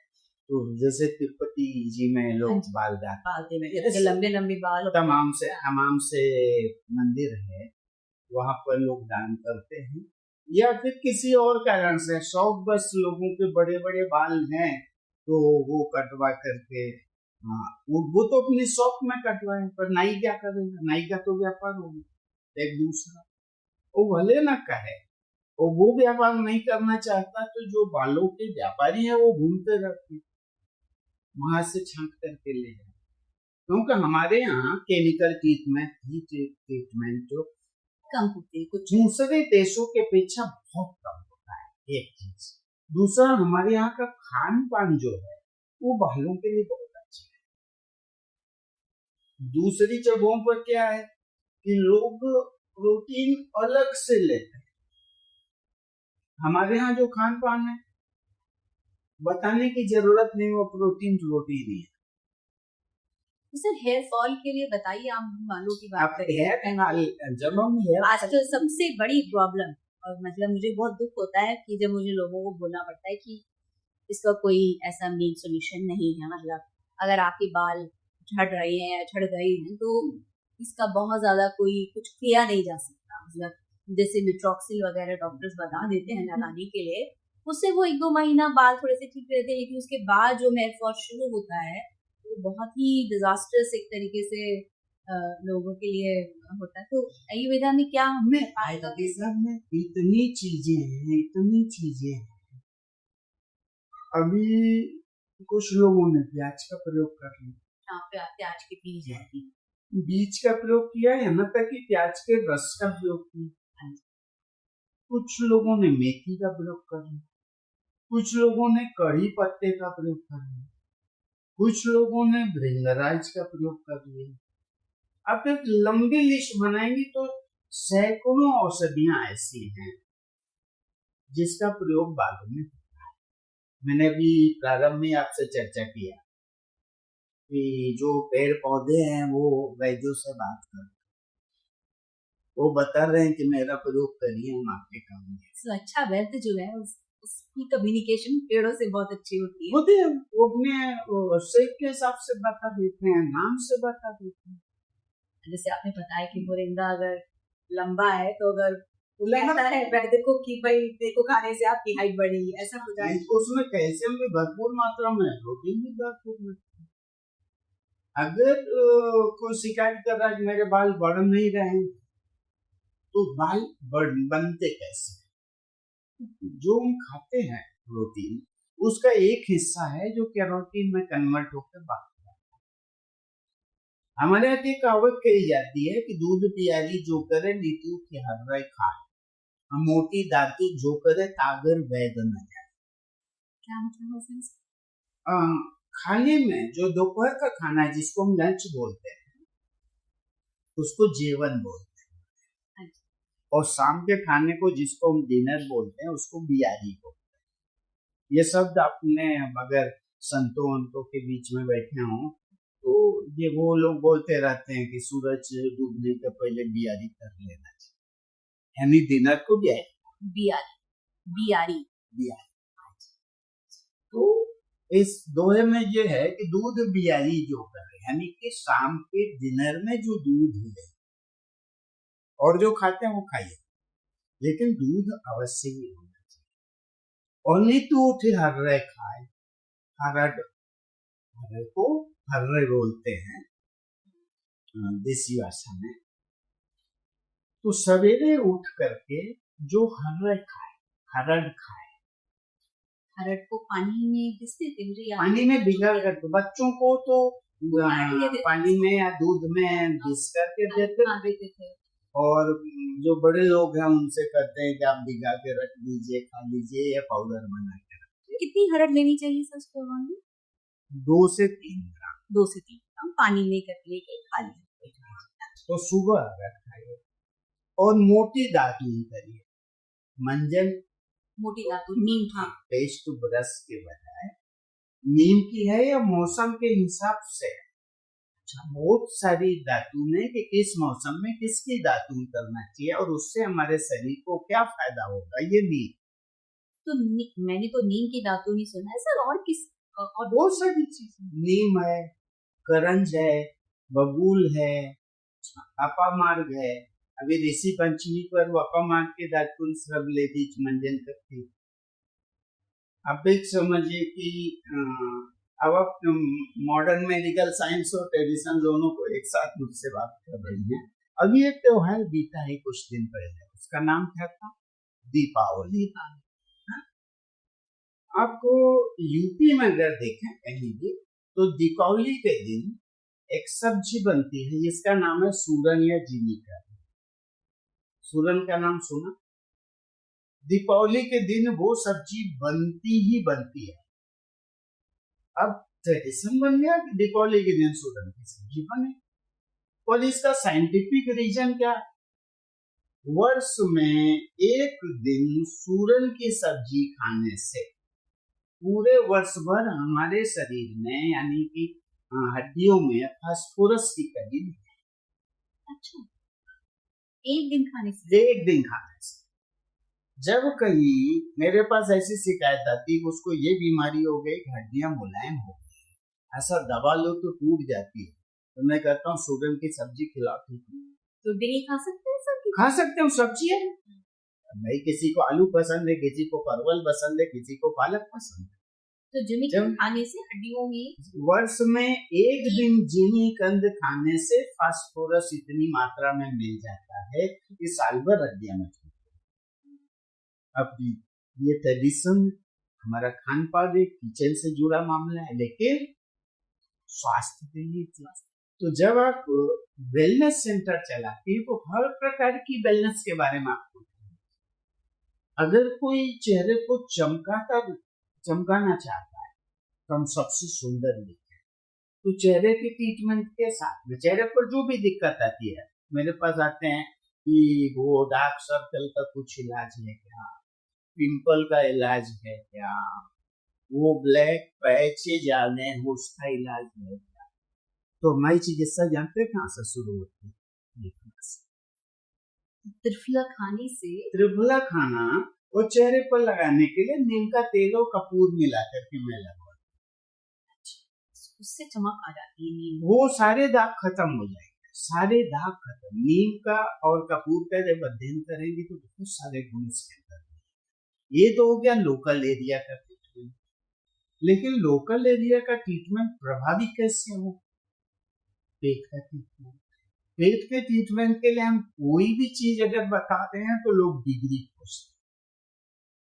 Speaker 1: तो जैसे तिरुपति जी में लोग बाल
Speaker 2: पालते हैं, लंबे लंबे बाल,
Speaker 1: तमाम से मंदिर है, वहां पर लोग दान करते हैं, या फिर किसी और कारण से शौक बस लोगों के बड़े बड़े बाल हैं तो वो कटवा करके, वो तो अपनी शौक में कटवाए, पर नाई क्या करेगा, नाई का तो व्यापार होगा एक दूसरा, वो भले ना कहे, और वो व्यापार नहीं करना चाहता तो जो बालों के व्यापारी है वो घूमते रहते हैं, वहां से छांट करके ले जाए, क्योंकि हमारे यहाँ केमिकल ट्रीटमेंट जो
Speaker 2: कम होते हैं, कुछ
Speaker 1: दूसरे देशों के अपेक्षा बहुत कम होता है, एक चीज। दूसरा, हमारे यहाँ का खान पान जो है वो बालों के लिए बहुत अच्छा है। दूसरी जगहों पर क्या है कि लोग प्रोटीन अलग से लेते हैं, हमारे यहाँ जो खान पान है बताने की जरूरत नहीं, वो प्रोटीन ही है।
Speaker 2: सर हेयर फॉल के लिए बताइए, आप बालों की बात
Speaker 1: करें, जब हम
Speaker 2: आजकल सबसे बड़ी प्रॉब्लम, और मतलब मुझे बहुत दुख होता है कि जब मुझे लोगों को बोलना पड़ता है कि इसका कोई ऐसा मेन सोल्यूशन नहीं है, मतलब अगर आपके बाल झड़ रहे हैं या झड़ गए हैं तो इसका बहुत ज्यादा कोई कुछ किया नहीं जा सकता, मतलब जैसे मेट्रोक्सिल वगैरह डॉक्टर्स बता देते हैं लगाने के लिए, उससे वो 1-2 महीना बाल थोड़े से ठीक रहते हैं, लेकिन उसके बाद जो हेयर फॉल शुरू होता है वो बहुत ही डिजास्टर्स एक तरीके से लोगों के लिए होता है। तो आयुर्वेदा में क्या हमें
Speaker 1: आयुर्वेदा में इतनी चीजें हैं। अभी कुछ लोगों ने प्याज का प्रयोग कर लिया,
Speaker 2: प्याज के
Speaker 1: बीज का प्रयोग किया, यहाँ तक कि प्याज के रस का प्रयोग किया। कुछ लोगों ने मेथी का प्रयोग कर लिया, कुछ लोगों ने कड़ी पत्ते का प्रयोग कर लिया, कुछ लोगों ने भृंगराज का प्रयोग कर लिया। अब एक लंबी लिस्ट बनाएंगे तो सैकड़ों औषधियां ऐसी हैं जिसका प्रयोग बालों में होता है। मैंने अभी प्रारंभ में आपसे चर्चा किया कि जो पेड़ पौधे हैं वो वैद्यों से बात कर, वो बता रहे हैं कि मेरा प्रयोग करिए, हम आपके काम में।
Speaker 2: तो अच्छा, वैद्य जो है उसकी कम्युनिकेशन पेड़ों से बहुत अच्छी होती
Speaker 1: है, वो अपने शेप के हिसाब से बता देते हैं, नाम से बता देते हैं।
Speaker 2: जैसे आपने बताया कि मोरिंगा अगर लंबा है तो अगर लगता है वैद्य को कि भाई देखो खाने से आपकी हाइट बढ़ेगी, ऐसा हो जाए,
Speaker 1: उसमें कैल्शियम भी भरपूर मात्रा में, प्रोटीन भी भरपूर मात्रा में। अगर कोई शिकायत कर रहा है मेरे बाल बढ़ नहीं रहे, तो बाल बनते कैसे? जो हम खाते हैं प्रोटीन, उसका एक हिस्सा है जो कैरोटीन में कन्वर्ट होकर बाहर जाता है। हमारे यहाँ की कहावत कही जाती है कि दूध पियारी जो करे नीतू की हर्रे खाए, मोटी दाती जो करे तागर वैद न जाए।
Speaker 2: क्या मतलब?
Speaker 1: खाने में जो दोपहर का खाना है जिसको हम लंच बोलते हैं उसको जेवन बोलते हैं, और शाम के खाने को जिसको हम डिनर बोलते हैं उसको बियारी बोलते हैं। ये शब्द आपने अगर संतों के बीच में बैठे हों तो ये वो लोग बोलते रहते हैं कि सूरज डूबने के पहले बियारी कर लेना चाहिए, यानी डिनर को बियारी। तो इस दोहे में ये है कि दूध बियारी जो करे, यानी कि शाम के डिनर में जो दूध है और जो खाते हैं वो खाइए, लेकिन दूध अवश्य ही होना चाहिए, और नहीं तो उठे हर्रे खाए। हर्रे को हर्रे बोलते हैं देसी भाषा में। तो सवेरे उठ करके जो हर्रे खाए, हरड़ खाए,
Speaker 2: हरड़ को पानी में घिसते थे,
Speaker 1: पानी में भिगा कर, बच्चों को तो पानी में या दूध में घिस करके देते थे, और जो बड़े लोग हैं उनसे कहते हैं कि आप भिगा के रख लीजिए, खा लीजिए, या पाउडर बना के।
Speaker 2: कितनी हरड़ लेनी चाहिए सच को?
Speaker 1: 2 से 3 ग्राम,
Speaker 2: 2 से 3 ग्राम पानी में कर लेके खा लीजिए,
Speaker 1: तो सुबह अगर खाइए, और मोटी दातुन करिए, मंजन
Speaker 2: मोटी दातुन नीम का
Speaker 1: पेस्ट ब्रश के बजाय नीम की है या मौसम के हिसाब से। बहुत सारी धातु ने कि किस मौसम में किसकी दातुन करना चाहिए और उससे हमारे शरीर को क्या फायदा होगा, ये नीम।
Speaker 2: तो मैंने तो नीम की दातुन ही सुना है सर, और किस और
Speaker 1: बहुत सारी चीजें, नीम है, करंज है, बबूल है, अपामार्ग है। अभी ऋषि पंचमी पर वो अपामार्ग के दातुन सब लेती मंजन करती। अब एक समझिए कि अब आप मॉडर्न मेडिकल साइंस और ट्रेडिशन दोनों को एक साथ मुझसे बात कर रही हैं। अभी एक त्योहार बीता है कुछ दिन पहले, उसका नाम क्या था? दीपावली। आपको यूपी में अगर देखें कहीं भी तो दीपावली के दिन एक सब्जी बनती है जिसका नाम है सूरन या जिमीका। सूरन का नाम सुना? दीपावली के दिन वो सब्जी बनती ही बनती है। अब ट्रेडिशन बन गया कि दीपावली के दिन सूरन की सब्जी बने। और इसका साइंटिफिक रीजन क्या? वर्ष में एक दिन सूरन की सब्जी खाने से पूरे वर्ष भर हमारे शरीर में यानी कि हड्डियों में फास्फोरस की कमी नहीं।
Speaker 2: अच्छा, एक दिन खाने से?
Speaker 1: एक दिन खाने से। जब कहीं मेरे पास ऐसी शिकायत आती कि उसको ये बीमारी हो गई कि हड्डियां मुलायम हो गई, ऐसा दबा लो तो टूट जाती है, तो मैं कहता हूँ सूरन की सब्जी खिलाओ।
Speaker 2: तो बिल्ली खा सकते हैं सर?
Speaker 1: खा सकते हो, सब्जी है भाई। किसी को आलू पसंद है, किसी को परवल पसंद है, किसी को पालक पसंद है।
Speaker 2: तो जिमीकंद खाने से हड्डियों में
Speaker 1: वर्ष में एक दिन जिमीकंद खाने से फास्फोरस इतनी मात्रा में मिल जाता है कि साल भर हड्डियां मजबूत। अब ये ट्रेडिशन हमारा खान पान एक किचन से जुड़ा मामला है, लेकिन स्वास्थ्य के लिए। तो जब आप वेलनेस सेंटर चलाते हैं तो हर प्रकार की वेलनेस के बारे में आपको, अगर कोई चेहरे को चमकाना चाहता है तो हम सबसे सुंदर दिखे, तो चेहरे के ट्रीटमेंट के साथ में चेहरे पर जो भी दिक्कत आती है, मेरे पास आते हैं कि वो डार्क सर्कल का कुछ इलाज है क्या, पिंपल का इलाज है क्या, वो ब्लैक पैचेज आ गए हैं उसका इलाज है क्या। तो हमारी चिकित्सा जानते हैं कहाँ से शुरू होती है?
Speaker 2: त्रिफला खाने से।
Speaker 1: त्रिफला खाना वो चेहरे पर लगाने के लिए नीम का तेल और कपूर मिला करके मैं लगवा,
Speaker 2: उससे चमक आ जाती है नीम।
Speaker 1: वो सारे दाग खत्म हो जाएंगे, सारे दाग खत्म। नीम का और कपूर का जब अध्ययन करेंगे तो बहुत सारे गुण इसके अंदर। ये तो हो गया लोकल एरिया का ट्रीटमेंट, लेकिन लोकल एरिया का ट्रीटमेंट प्रभावी कैसे हो? पेट का ट्रीटमेंट। पेट के ट्रीटमेंट के लिए हम कोई भी चीज अगर बताते हैं तो लोग डिग्री पूछते हैं।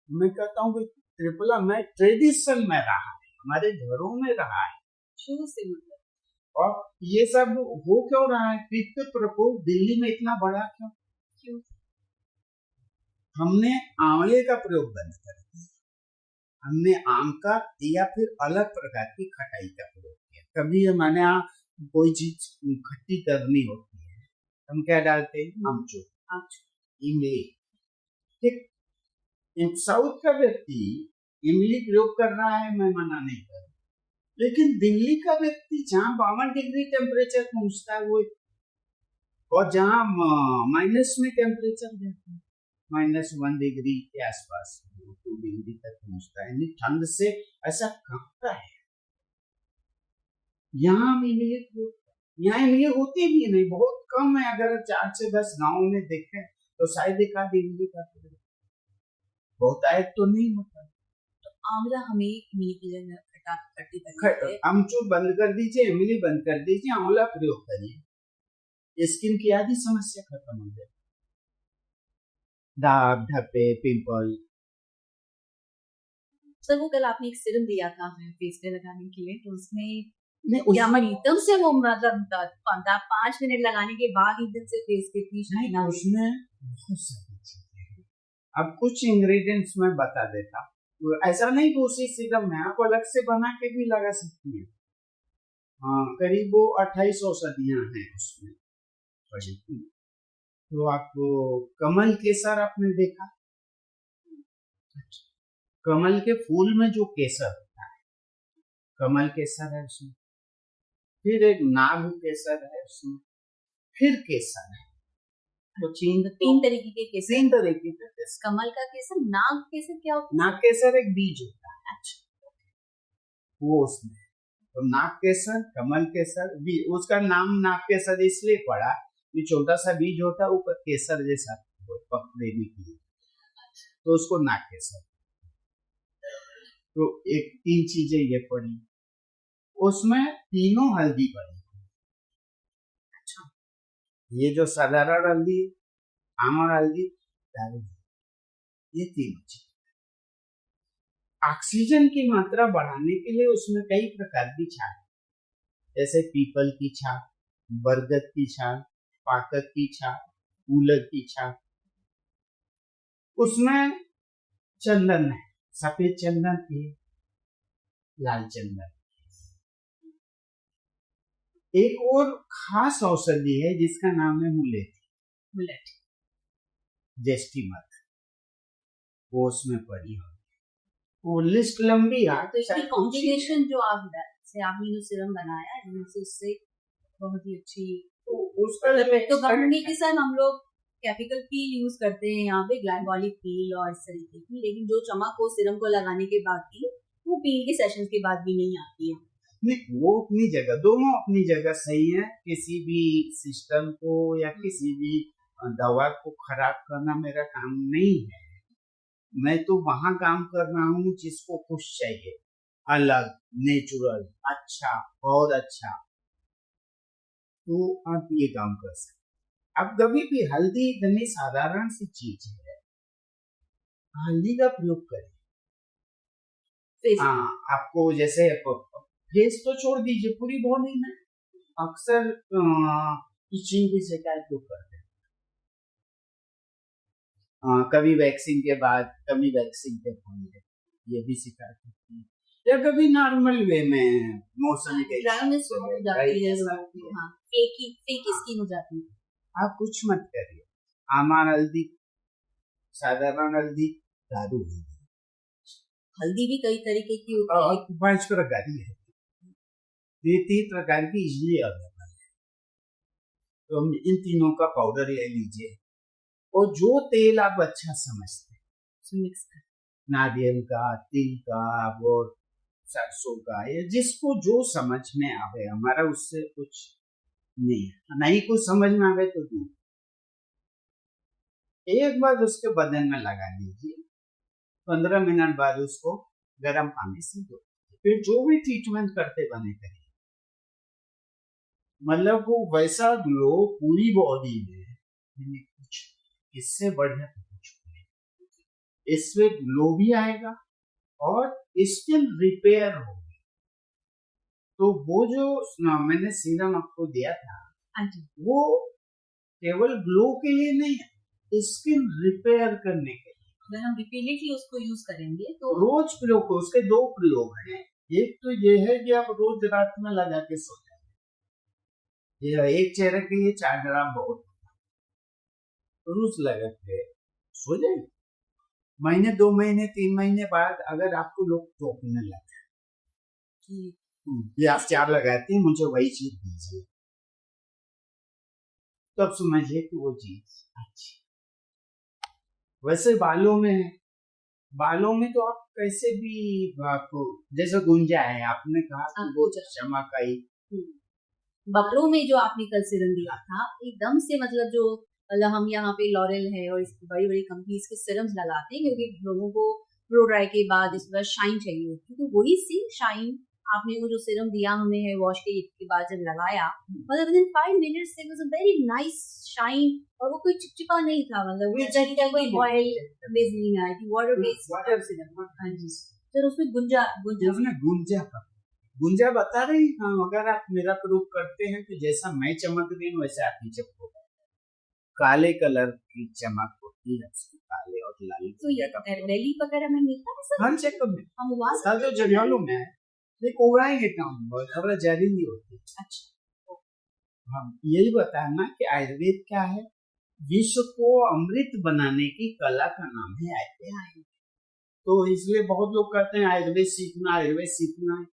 Speaker 1: मैं कहता हूँ कि त्रिफला में ट्रेडिशन में रहा है, हमारे घरों में रहा है
Speaker 2: शुरू से।
Speaker 1: और ये सब हो क्यों रहा है? पित्त प्रकोप दिल्ली में इतना बड़ा क्यों? हमने आंवले का प्रयोग बंद कर दिया, हमने आम का या फिर अलग प्रकार की खटाई का प्रयोग किया। कभी हमारे यहाँ कोई चीज खट्टी करनी होती है, हम क्या डालते हैं? आमचूर, इमली। ठीक, साउथ का व्यक्ति इमली प्रयोग कर रहा है, मैं मना नहीं कर रहा, लेकिन दिल्ली का व्यक्ति जहाँ 52 डिग्री टेम्परेचर पहुंचता है वो, और जहाँ माइनस में टेम्परेचर जाता है -1 डिग्री के आसपास 2 डिग्री तक पहुंचता है, यानी ठंड से ऐसा कांपता है। यहाँ इमली होती भी नहीं, बहुत कम है। अगर 4 से 10 गाँव में देखें तो शायद एक आध इमली का होता है, तो नहीं होता।
Speaker 2: तो आंवला हमें इमली की जगह खट्टी
Speaker 1: अमचूर बंद कर दीजिए, इमली बंद कर दीजिए, आंवला प्रयोग करिए, स्किन की आधी समस्या खत्म हो जाए। दाग धब्बे पिंपल।
Speaker 2: सर वो कल आपने एक सीरम दिया था हमें फेस पे लगाने के लिए, तो उसमें एकदम से वो मतलब 5 मिनट लगाने के बाद एकदम से फेस पे
Speaker 1: उसमें बहुत सारी चीजें हैं। अब कुछ इंग्रेडिएंट्स में बता देता, ऐसा नहीं कि उसी सीरम में आप अलग से बना के भी लगा सकती है। करीब वो 28 औषधियां हैं उसमें। तो आपको कमल केसर आपने देखा? कमल के फूल में जो केसर होता है कमल केसर है उसमें, फिर एक नाग केसर है उसमें, फिर केसर है। तो
Speaker 2: तीन तरीके के केसर।
Speaker 1: 3 तरीके के केसर।
Speaker 2: कमल का केसर, नाग केसर क्या होता है?
Speaker 1: नाग केसर एक बीज होता है,
Speaker 2: अच्छा,
Speaker 1: वो उसमें। तो नाग केसर, कमल केसर, उसका नाम नाग केसर इसलिए पड़ा, ये छोटा सा बीज होता है, ऊपर केसर जैसा पकड़ने के लिए, तो उसको नाग केसर। तो एक 3 चीजें ये पड़ी, उसमें तीनों हल्दी पड़ी।
Speaker 2: अच्छा,
Speaker 1: ये जो साधारण हल्दी, आमर हल्दी, दारू, ये तीनों चीज। ऑक्सीजन की मात्रा बढ़ाने के लिए उसमें कई प्रकार की छाल, जैसे पीपल की छाल, बरगद की छाल, पाकत की छाल, कूलर की छाल। उसमें चंदन है, सफेद चंदन है, लाल चंदन। एक और खास औषधि है जिसका नाम है मुलेठी, जेस्टीमथ, वो उसमें पड़ी हो। वो लिस्ट लंबी है।
Speaker 2: तो इसकी कॉम्बिनेशन जो आपने जो सीरम बनाया है उससे बहुत ही अच्छी।
Speaker 1: तो उसका
Speaker 2: तो गवर्नमेंट के साथ हम लोग कैपिकल पील यूज करते हैं यहाँ पे, ग्लाइकोलिक पील और इस तरीके की, लेकिन जो चमक को सीरम को लगाने के बाद की वो पील के सेशन के बाद भी नहीं आती है।
Speaker 1: नहीं, वो अपनी जगह, दोनों अपनी जगह सही है। किसी भी सिस्टम को या किसी भी दवा को खराब करना मेरा काम नहीं है। मैं तो वहां काम कर रहा हूँ जिसको कुछ चाहिए, अलग, नेचुरल, अच्छा, बहुत अच्छा, तो आप ये काम कर सकते। अब कभी भी हल्दी इतनी साधारण सी चीज है, हल्दी का प्रयोग करें। हाँ, आपको जैसे फेस तो छोड़ दीजिए, पूरी बॉडी में अक्सर इचिंग की शिकायत लोग करते हैं। कभी वैक्सीन के बाद, कभी वैक्सीन के पहले, ये भी शिकायत होती है। या कभी नॉर्मल वे में मोशन के
Speaker 2: स्किन हो जाती है।
Speaker 1: आप कुछ मत करिए, आमार हल्दी, साधारण हल्दी, दारू
Speaker 2: हल्दी भी कई तरीके की होती है,
Speaker 1: 5 प्रकार की है, ये 3 प्रकार की इजली अवेलेबल है। तो इन तीनों का पाउडर ले लीजिए, और जो तेल आप अच्छा समझते हैं
Speaker 2: मिक्स कर,
Speaker 1: नारियल का, तिल का, वो सरसों का, ये जिसको जो समझ में आवे, हमारा उससे कुछ नहीं कुछ समझ में आवे तो दूर। एक बार उसके बदन में लगा लीजिए, 15 मिनट बाद उसको गर्म पानी से धो, फिर जो भी ट्रीटमेंट करते बने करिए, मतलब वो वैसा ग्लो पूरी बॉडी में, कुछ इससे बढ़िया कुछ नहीं। इसमें ग्लो भी आएगा और स्किन रिपेयर होगी। तो वो जो मैंने सीरम आपको दिया था, वो केवल ग्लो के लिए नहीं है, स्किन रिपेयर करने के लिए।
Speaker 2: अगर हम रिपीटेडली उसको यूज करेंगे तो
Speaker 1: रोज प्रयोग, उसके 2 प्रयोग हैं। एक तो ये है कि आप रोज रात में लगा के सो जाए, ये एक चेहरे के लिए 4 ग्राम बहुत, रोज लगा के सो जाए। महीने, 2 महीने, 3 महीने बाद अगर आपको लोग टोकने लगे ये आप 4 लगाते हैं, मुझे वही चीज दीजिए, तब समझिए कि वो चीज अच्छी। वैसे बालों में तो आप कैसे भी, आपको जैसे गुंजा है, आपने कहा वो चमक आई।
Speaker 2: बकरों में जो आपने कल सीरम दिया था, एकदम से मतलब जो हम यहाँ पे लॉरेल है और बड़ी बड़ी कंपनीज के सीरम्स लगाते हैं क्योंकि लोगों को ब्लो ड्राई के बाद इस बार शाइन चाहिए होती है, तो वही सेम शाइन आपने वो जो सीरम दिया हमें है वॉश के बाद जब लगाया, मतलब within 5 minutes it was a very nice shine, और वो कोई चिपचिपा नहीं था, मतलब वो ऑयल बेस्ड नहीं आई थी, वाटर बेस्ड सीरम। हाँ जी सर, उसमें
Speaker 1: गुंजा बता रही हाँ, अगर आप मेरा प्रयोग करते हैं तो जैसा मैं चमक रही हूँ वैसे आप ही चमको, काले कलर की चमक होती है, काले और लाल।
Speaker 2: तो ये दिल्ली वगैरह में मिलता है सर?
Speaker 1: हर जगह में,
Speaker 2: हम वहाँ
Speaker 1: सारे जगहों में है, लेकिन उगाएंगे काम बहुत खबर जारी नहीं होती।
Speaker 2: अच्छा,
Speaker 1: हम यही बताना कि आयुर्वेद क्या है, विश्व को अमृत बनाने की कला का नाम है आयुर्वेद। तो इसलिए बहुत लोग कहते हैं आयुर्वेद सीखना है।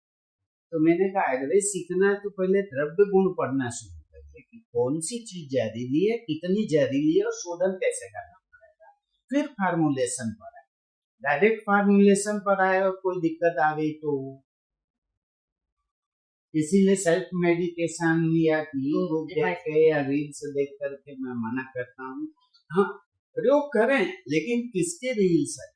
Speaker 1: तो मैंने कहा अगर सीखना है तो पहले द्रव्य गुण पढ़ना शुरू करिए कि कौन सी चीज जहरीली है, कितनी जहरीली है और शोधन कैसे करना पड़ेगा। फिर फार्मुलेशन पर आए, डायरेक्ट फार्मुलेशन पर आए और कोई दिक्कत आ गई तो इसीलिए सेल्फ मेडिकेशन या यूट्यूब देख के या रील्स देख करके मैं मना करता हूँ। हाँ, प्रयोग करें, लेकिन किसके रील्स है?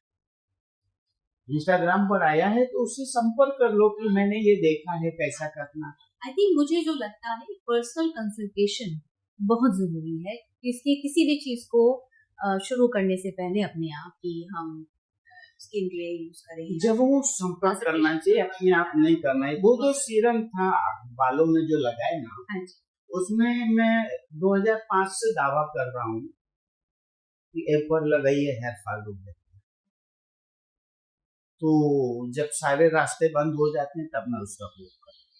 Speaker 1: इंस्टाग्राम पर आया है तो उससे संपर्क कर लो कि मैंने ये देखा है, कैसा करना।
Speaker 2: आई थिंक मुझे जो लगता है पर्सनल कंसल्टेशन बहुत जरूरी है। इसके किसी भी चीज को शुरू करने से पहले अपने आप की हम स्किन केयर यूज करें,
Speaker 1: जब वो संपर्क करना चाहिए, अपने आप नहीं करना है। वो जो सीरम था बालों में जो लगाए ना, उसमें मैं 2005 से दावा कर रहा हूँ कि एक बार लगाइए हेयर फॉल रुक जाता है। तो जब सारे रास्ते बंद हो जाते हैं तब मैं उसका प्रयोग करता हूँ।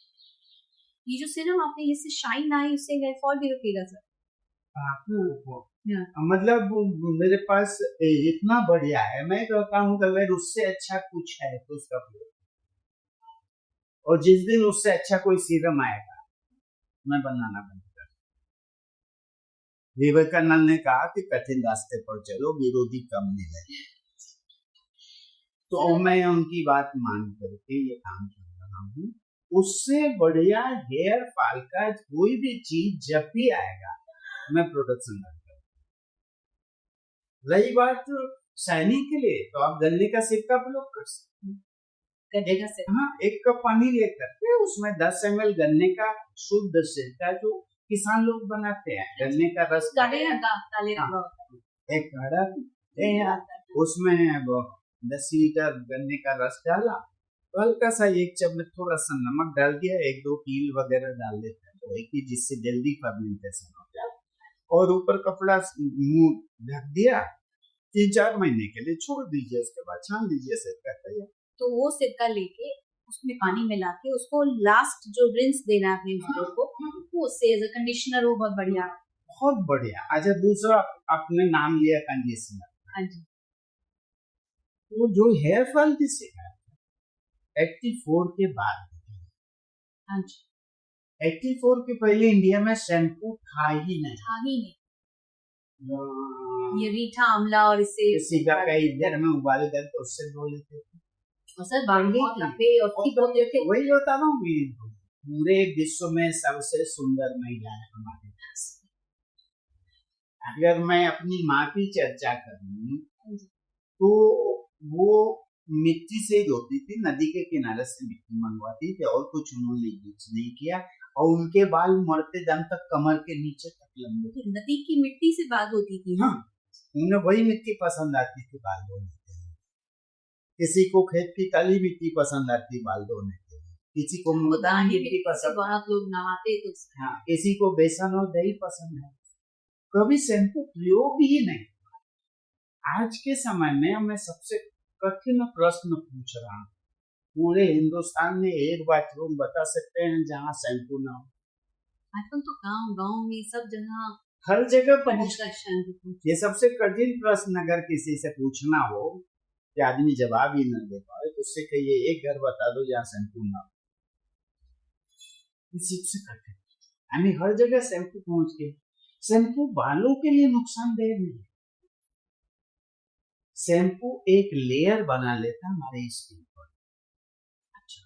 Speaker 2: ये जो सीरम आपने इससे शाइन आई, उससे हेयर फॉल भी रुकेगा सर?
Speaker 1: मतलब मेरे पास इतना बढ़िया है, मैं कहता हूँ कि अगर उससे अच्छा कुछ है तो उसका प्रयोग। और जिस दिन उससे अच्छा कोई सीरम आएगा मैं बनाना बंद कर। विवेकानंद ने कहा कि कठिन रास्ते पर चलो, विरोधी कम मिले। तो मैं उनकी बात मान करके ये काम कर रहा हूँ। उससे बढ़िया हेयर फॉल का कोई भी चीज जब भी आएगा मैं प्रोडक्शन करता हूँ। रही बात शाइनिंग के लिए, तो आप गन्ने का सिरका प्रयोग कर सकते हैं। हाँ, 1 कप पानी लेकर के उसमें 10 ml गन्ने का शुद्ध सिरका जो किसान लोग बनाते हैं, गन्ने का रस, एक घड़ा, उसमें 10 लीटर गन्ने का रस डाला, हल्का सा 1 चम्मच थोड़ा सा नमक डाल दिया, 1-2 कील वगैरह डाल देते हैं तो एक ही, जिससे जल्दी फर्मेंटेशन हो जाए, और ऊपर कपड़ा मुंह ढक दिया, 3-4 महीने के लिए छोड़ दीजिए, उसके बाद छान दीजिए सिरका तैयार।
Speaker 2: तो वो सिरका लेके उसमें पानी मिला के उसको लास्ट जो रिंस देना है अपने बालों को, वो उससे एज अ कंडीशनर हो, बहुत बढ़िया,
Speaker 1: बहुत बढ़िया। अच्छा, दूसरा आपने नाम लिया कंडीशनर।
Speaker 2: हाँ जी।
Speaker 1: वो जो हेयर फॉल की शिकायत 84 के बाद,
Speaker 2: हाँ जी,
Speaker 1: 84 के पहले इंडिया में शैम्पू था ही नहीं।
Speaker 2: ये रीठा आंवला और इससे
Speaker 1: किसी का कई देर में उबाल कर तो उससे धो लेते थे।
Speaker 2: सर बांगे लंबे और ठीक होते थे।
Speaker 1: वही होता ना, पूरे विश्व में सबसे सुंदर महिला है हमारे पास। अगर मैं अपनी माँ की चर्चा करूं तो वो मिट्टी से ही धोती थी, नदी के किनारे से मिट्टी मंगवाती थी और कुछ उन्होंने यूज नहीं किया, और उनके बाल मरते दम तक कमर के नीचे तक लंबे थे।
Speaker 2: नदी की मिट्टी से बाल होती थी।
Speaker 1: हाँ, उन्हें वही मिट्टी पसंद आती थी बाल धोने के लिए। किसी को खेत की काली मिट्टी पसंद आती बाल धोने के लिए, किसी को मुल्तानी मिट्टी पसंद,
Speaker 2: बहुत लोग नहाते तो
Speaker 1: हाँ, किसी को बेसन और दही पसंद है। कभी शैम्पू प्रयोग ही नहीं। आज के समय में मैं सबसे कठिन प्रश्न पूछ रहा हूँ, पूरे हिंदुस्तान में एक बाथरूम बता सकते हैं जहाँ शैम्पू ना हो?
Speaker 2: आजकल तो गांव में सब जगह,
Speaker 1: हर जगह शैम्पू। ये सबसे कठिन प्रश्न अगर किसी से पूछना हो कि आदमी जवाब ही न दे पाए तो उससे कहिए एक घर बता दो जहाँ शैम्पू ना हो। सबसे कठिन, यानी हर जगह शैम्पू पहुंच गए। शैम्पू बालों के लिए नुकसानदेह नहीं। शैम्पू एक लेयर बना लेता हमारे स्किन पर। अच्छा,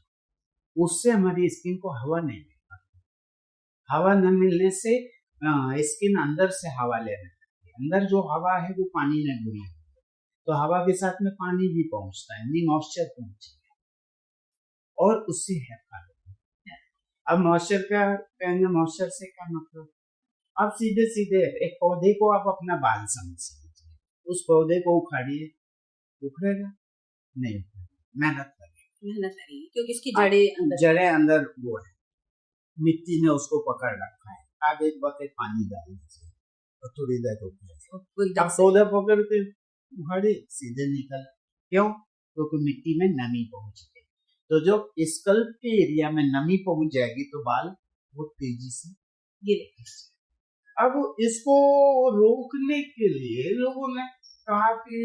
Speaker 1: उससे हमारी स्किन को हवा नहीं मिल पाती। हवा न मिलने से स्किन अंदर से हवा लेने लगती है। अंदर जो हवा है वो पानी में घुली, तो हवा के साथ में पानी भी पहुंचता है, यानी मॉइस्चर पहुंचेगा और उससे हेयर फॉल होता है। अब मॉइस्चर का कहेंगे, मॉइस्चर से क्या मतलब? अब सीधे सीधे एक पौधे को आप अपना बाल समझिए, उस पौधे को उखाड़िए, उखड़ेगा नहीं? मेहनत करिए
Speaker 2: क्योंकि इसकी
Speaker 1: जड़ें अंदर वो है, मिट्टी ने उसको पकड़ रखा है। आप एक बकेट पानी डाल दीजिए और थोड़ी देर उखड़ेगा। आप पौधा पकड़ के उखाड़िए, सीधे निकल। क्यों? क्योंकि मिट्टी में नमी पहुंच गई। तो जो स्कल्प के एरिया में नमी पहुंच जाएगी तो बाल वो तेजी से गिरेंगे। अब इसको रोकने के लिए लोगों ने कहा कि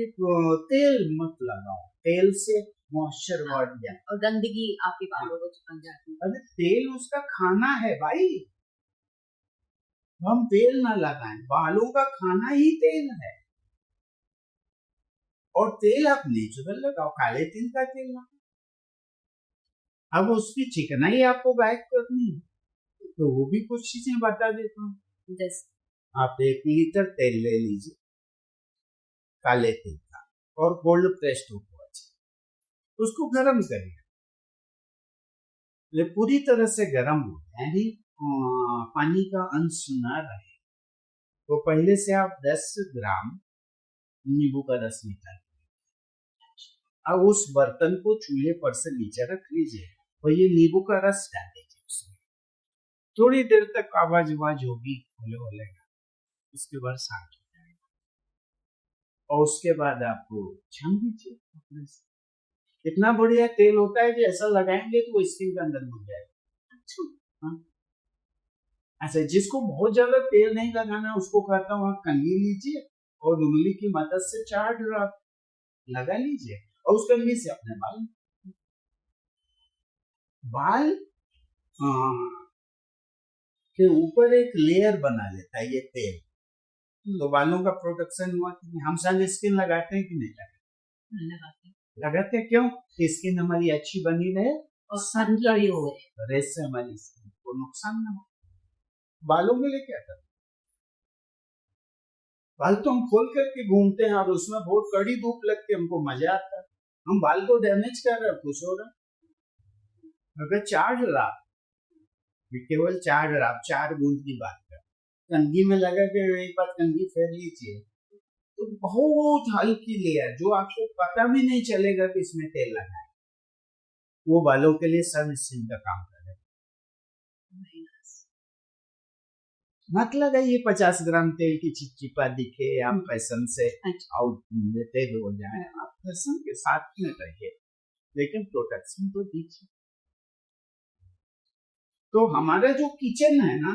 Speaker 1: तेल मत लगाओ, तेल से मॉइस्चर बढ़ जाए
Speaker 2: और गंदगी आपके बालों को चिपक जाती है।
Speaker 1: अरे तेल उसका खाना है भाई, हम तेल ना लगाएं, बालों का खाना ही तेल है। और तेल आप नेचुरल लगाओ, काले तिल का तेल लगाओ। अब उसकी चिकनाई आपको गायब करनी है तो वो भी कुछ चीजें बता देता हूँ।
Speaker 2: जैसे
Speaker 1: आप 1 लीटर तेल ले लीजिए काले तिल का और कोल्ड प्रेस्ड हो, उसको गर्म करिए, ये पूरी तरह से गर्म हो, यानी पानी का अंश न रहे। तो पहले से आप 10 ग्राम नींबू का रस निकाल, अब उस बर्तन को चूल्हे पर से नीचे रख लीजिए और ये नींबू का रस डाल दीजिए उसमें। थोड़ी देर तक आवाज होगी, खोलेगा, उसके बाद शांत हो जाएगा और उसके बाद आपको छान दीजिए कपड़े से। इतना बढ़िया तेल होता है कि ऐसा लगाएंगे तो वो स्किन के अंदर घुस जाएगा। अच्छा, ऐसे जिसको बहुत ज्यादा तेल नहीं लगाना उसको कहता हूँ आप कंघी लीजिए और उंगली की मदद से 4 ड्रॉप लगा लीजिए और उस कंघी से अपने बाल के ऊपर एक लेयर बना लेता है ये तेल। तो बालों का प्रोटेक्शन हुआ। हम सनस्क्रीन लगाते हैं कि नहीं लगाते क्यों? स्किन हमारी अच्छी बनी रहे और सन की रेस से हमारी स्किन को नुकसान ना हो। बालों के लिए क्या करते? बाल तो हम खोल करके घूमते हैं और उसमें बहुत कड़ी धूप लगती है, हमको मजा आता है। हम बाल को डैमेज कर रहे हैं, खुश हो रहे हैं। अगर 4 ड्रॉप, केवल 4 ड्रॉप 4 बूंद की बात कर, कंघी में लगा के एक बार कंघी फेर लीजिए तो बहुत हल्की लेयर जो आपको पता भी नहीं चलेगा कि इसमें तेल लगा है, वो बालों के लिए सनस्क्रीन का काम करेगा। मत लगाइए 50 ग्राम तेल की चिपचिपा दिखे, आप फैशन से आउट देते हो जाए, आप फैशन के साथ में रहिए लेकिन प्रोटेक्शन तो दीजिए। तो हमारा जो किचन है ना,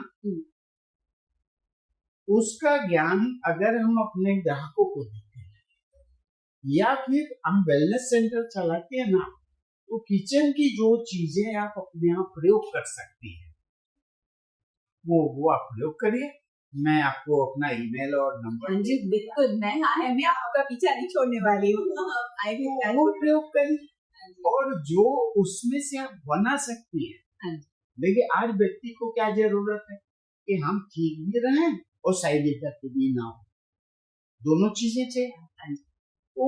Speaker 1: उसका ज्ञान अगर हम अपने ग्राहकों को देते हैं या फिर हम वेलनेस सेंटर चलाते हैं ना, तो किचन की जो चीजें आप अपने आप प्रयोग कर सकती हैं वो आप प्रयोग करिए। मैं आपको अपना ईमेल और नंबर
Speaker 2: जी बिल्कुल, मैं आपका पीछा नहीं छोड़ने वाली हूँ।
Speaker 1: वो प्रयोग करिए और जो उसमें से आप बना सकती हैं। देखिए आज व्यक्ति को क्या जरूरत है कि हम ठीक भी रहें और साइड इफेक्ट भी ना हो, दोनों चीजें चाहिए। तो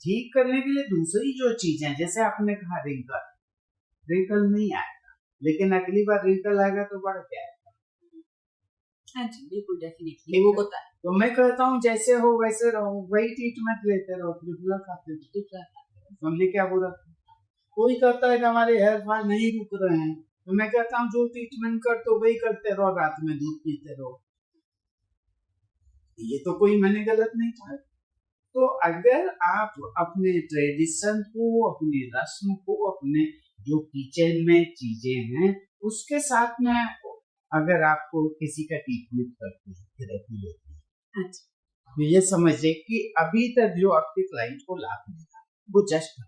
Speaker 1: ठीक करने के लिए दूसरी जो चीजें, जैसे आपने कहा रिंकल नहीं आएगा लेकिन अगली बार रिंकल आएगा तो बढ़ जाएगा।
Speaker 2: हाँ जी बिल्कुल, डेफिनेटली वो होता है।
Speaker 1: तो मैं कहता हूँ जैसे हो वैसे रहो, वही ट्रीटमेंट लेते रहो, ट्रिपला खाते समझे क्या बुरा। कोई कहता है कि हमारे हेयर फॉल नहीं रुक रहे हैं, तो मैं कहता हूँ जो ट्रीटमेंट कर तो वही करते रहो, रात में दूध पीते रहो, ये तो कोई मैंने गलत नहीं कहा। तो अगर आप अपने ट्रेडिशन को, अपनी रस्म को, अपने जो किचन में चीजें हैं उसके साथ में अगर आपको किसी का ट्रीटमेंट करते हैं, थेरेपी लेते हैं, तो ये समझिए कि अभी तक जो आपके क्लाइंट को लाभ मिला वो जस्ट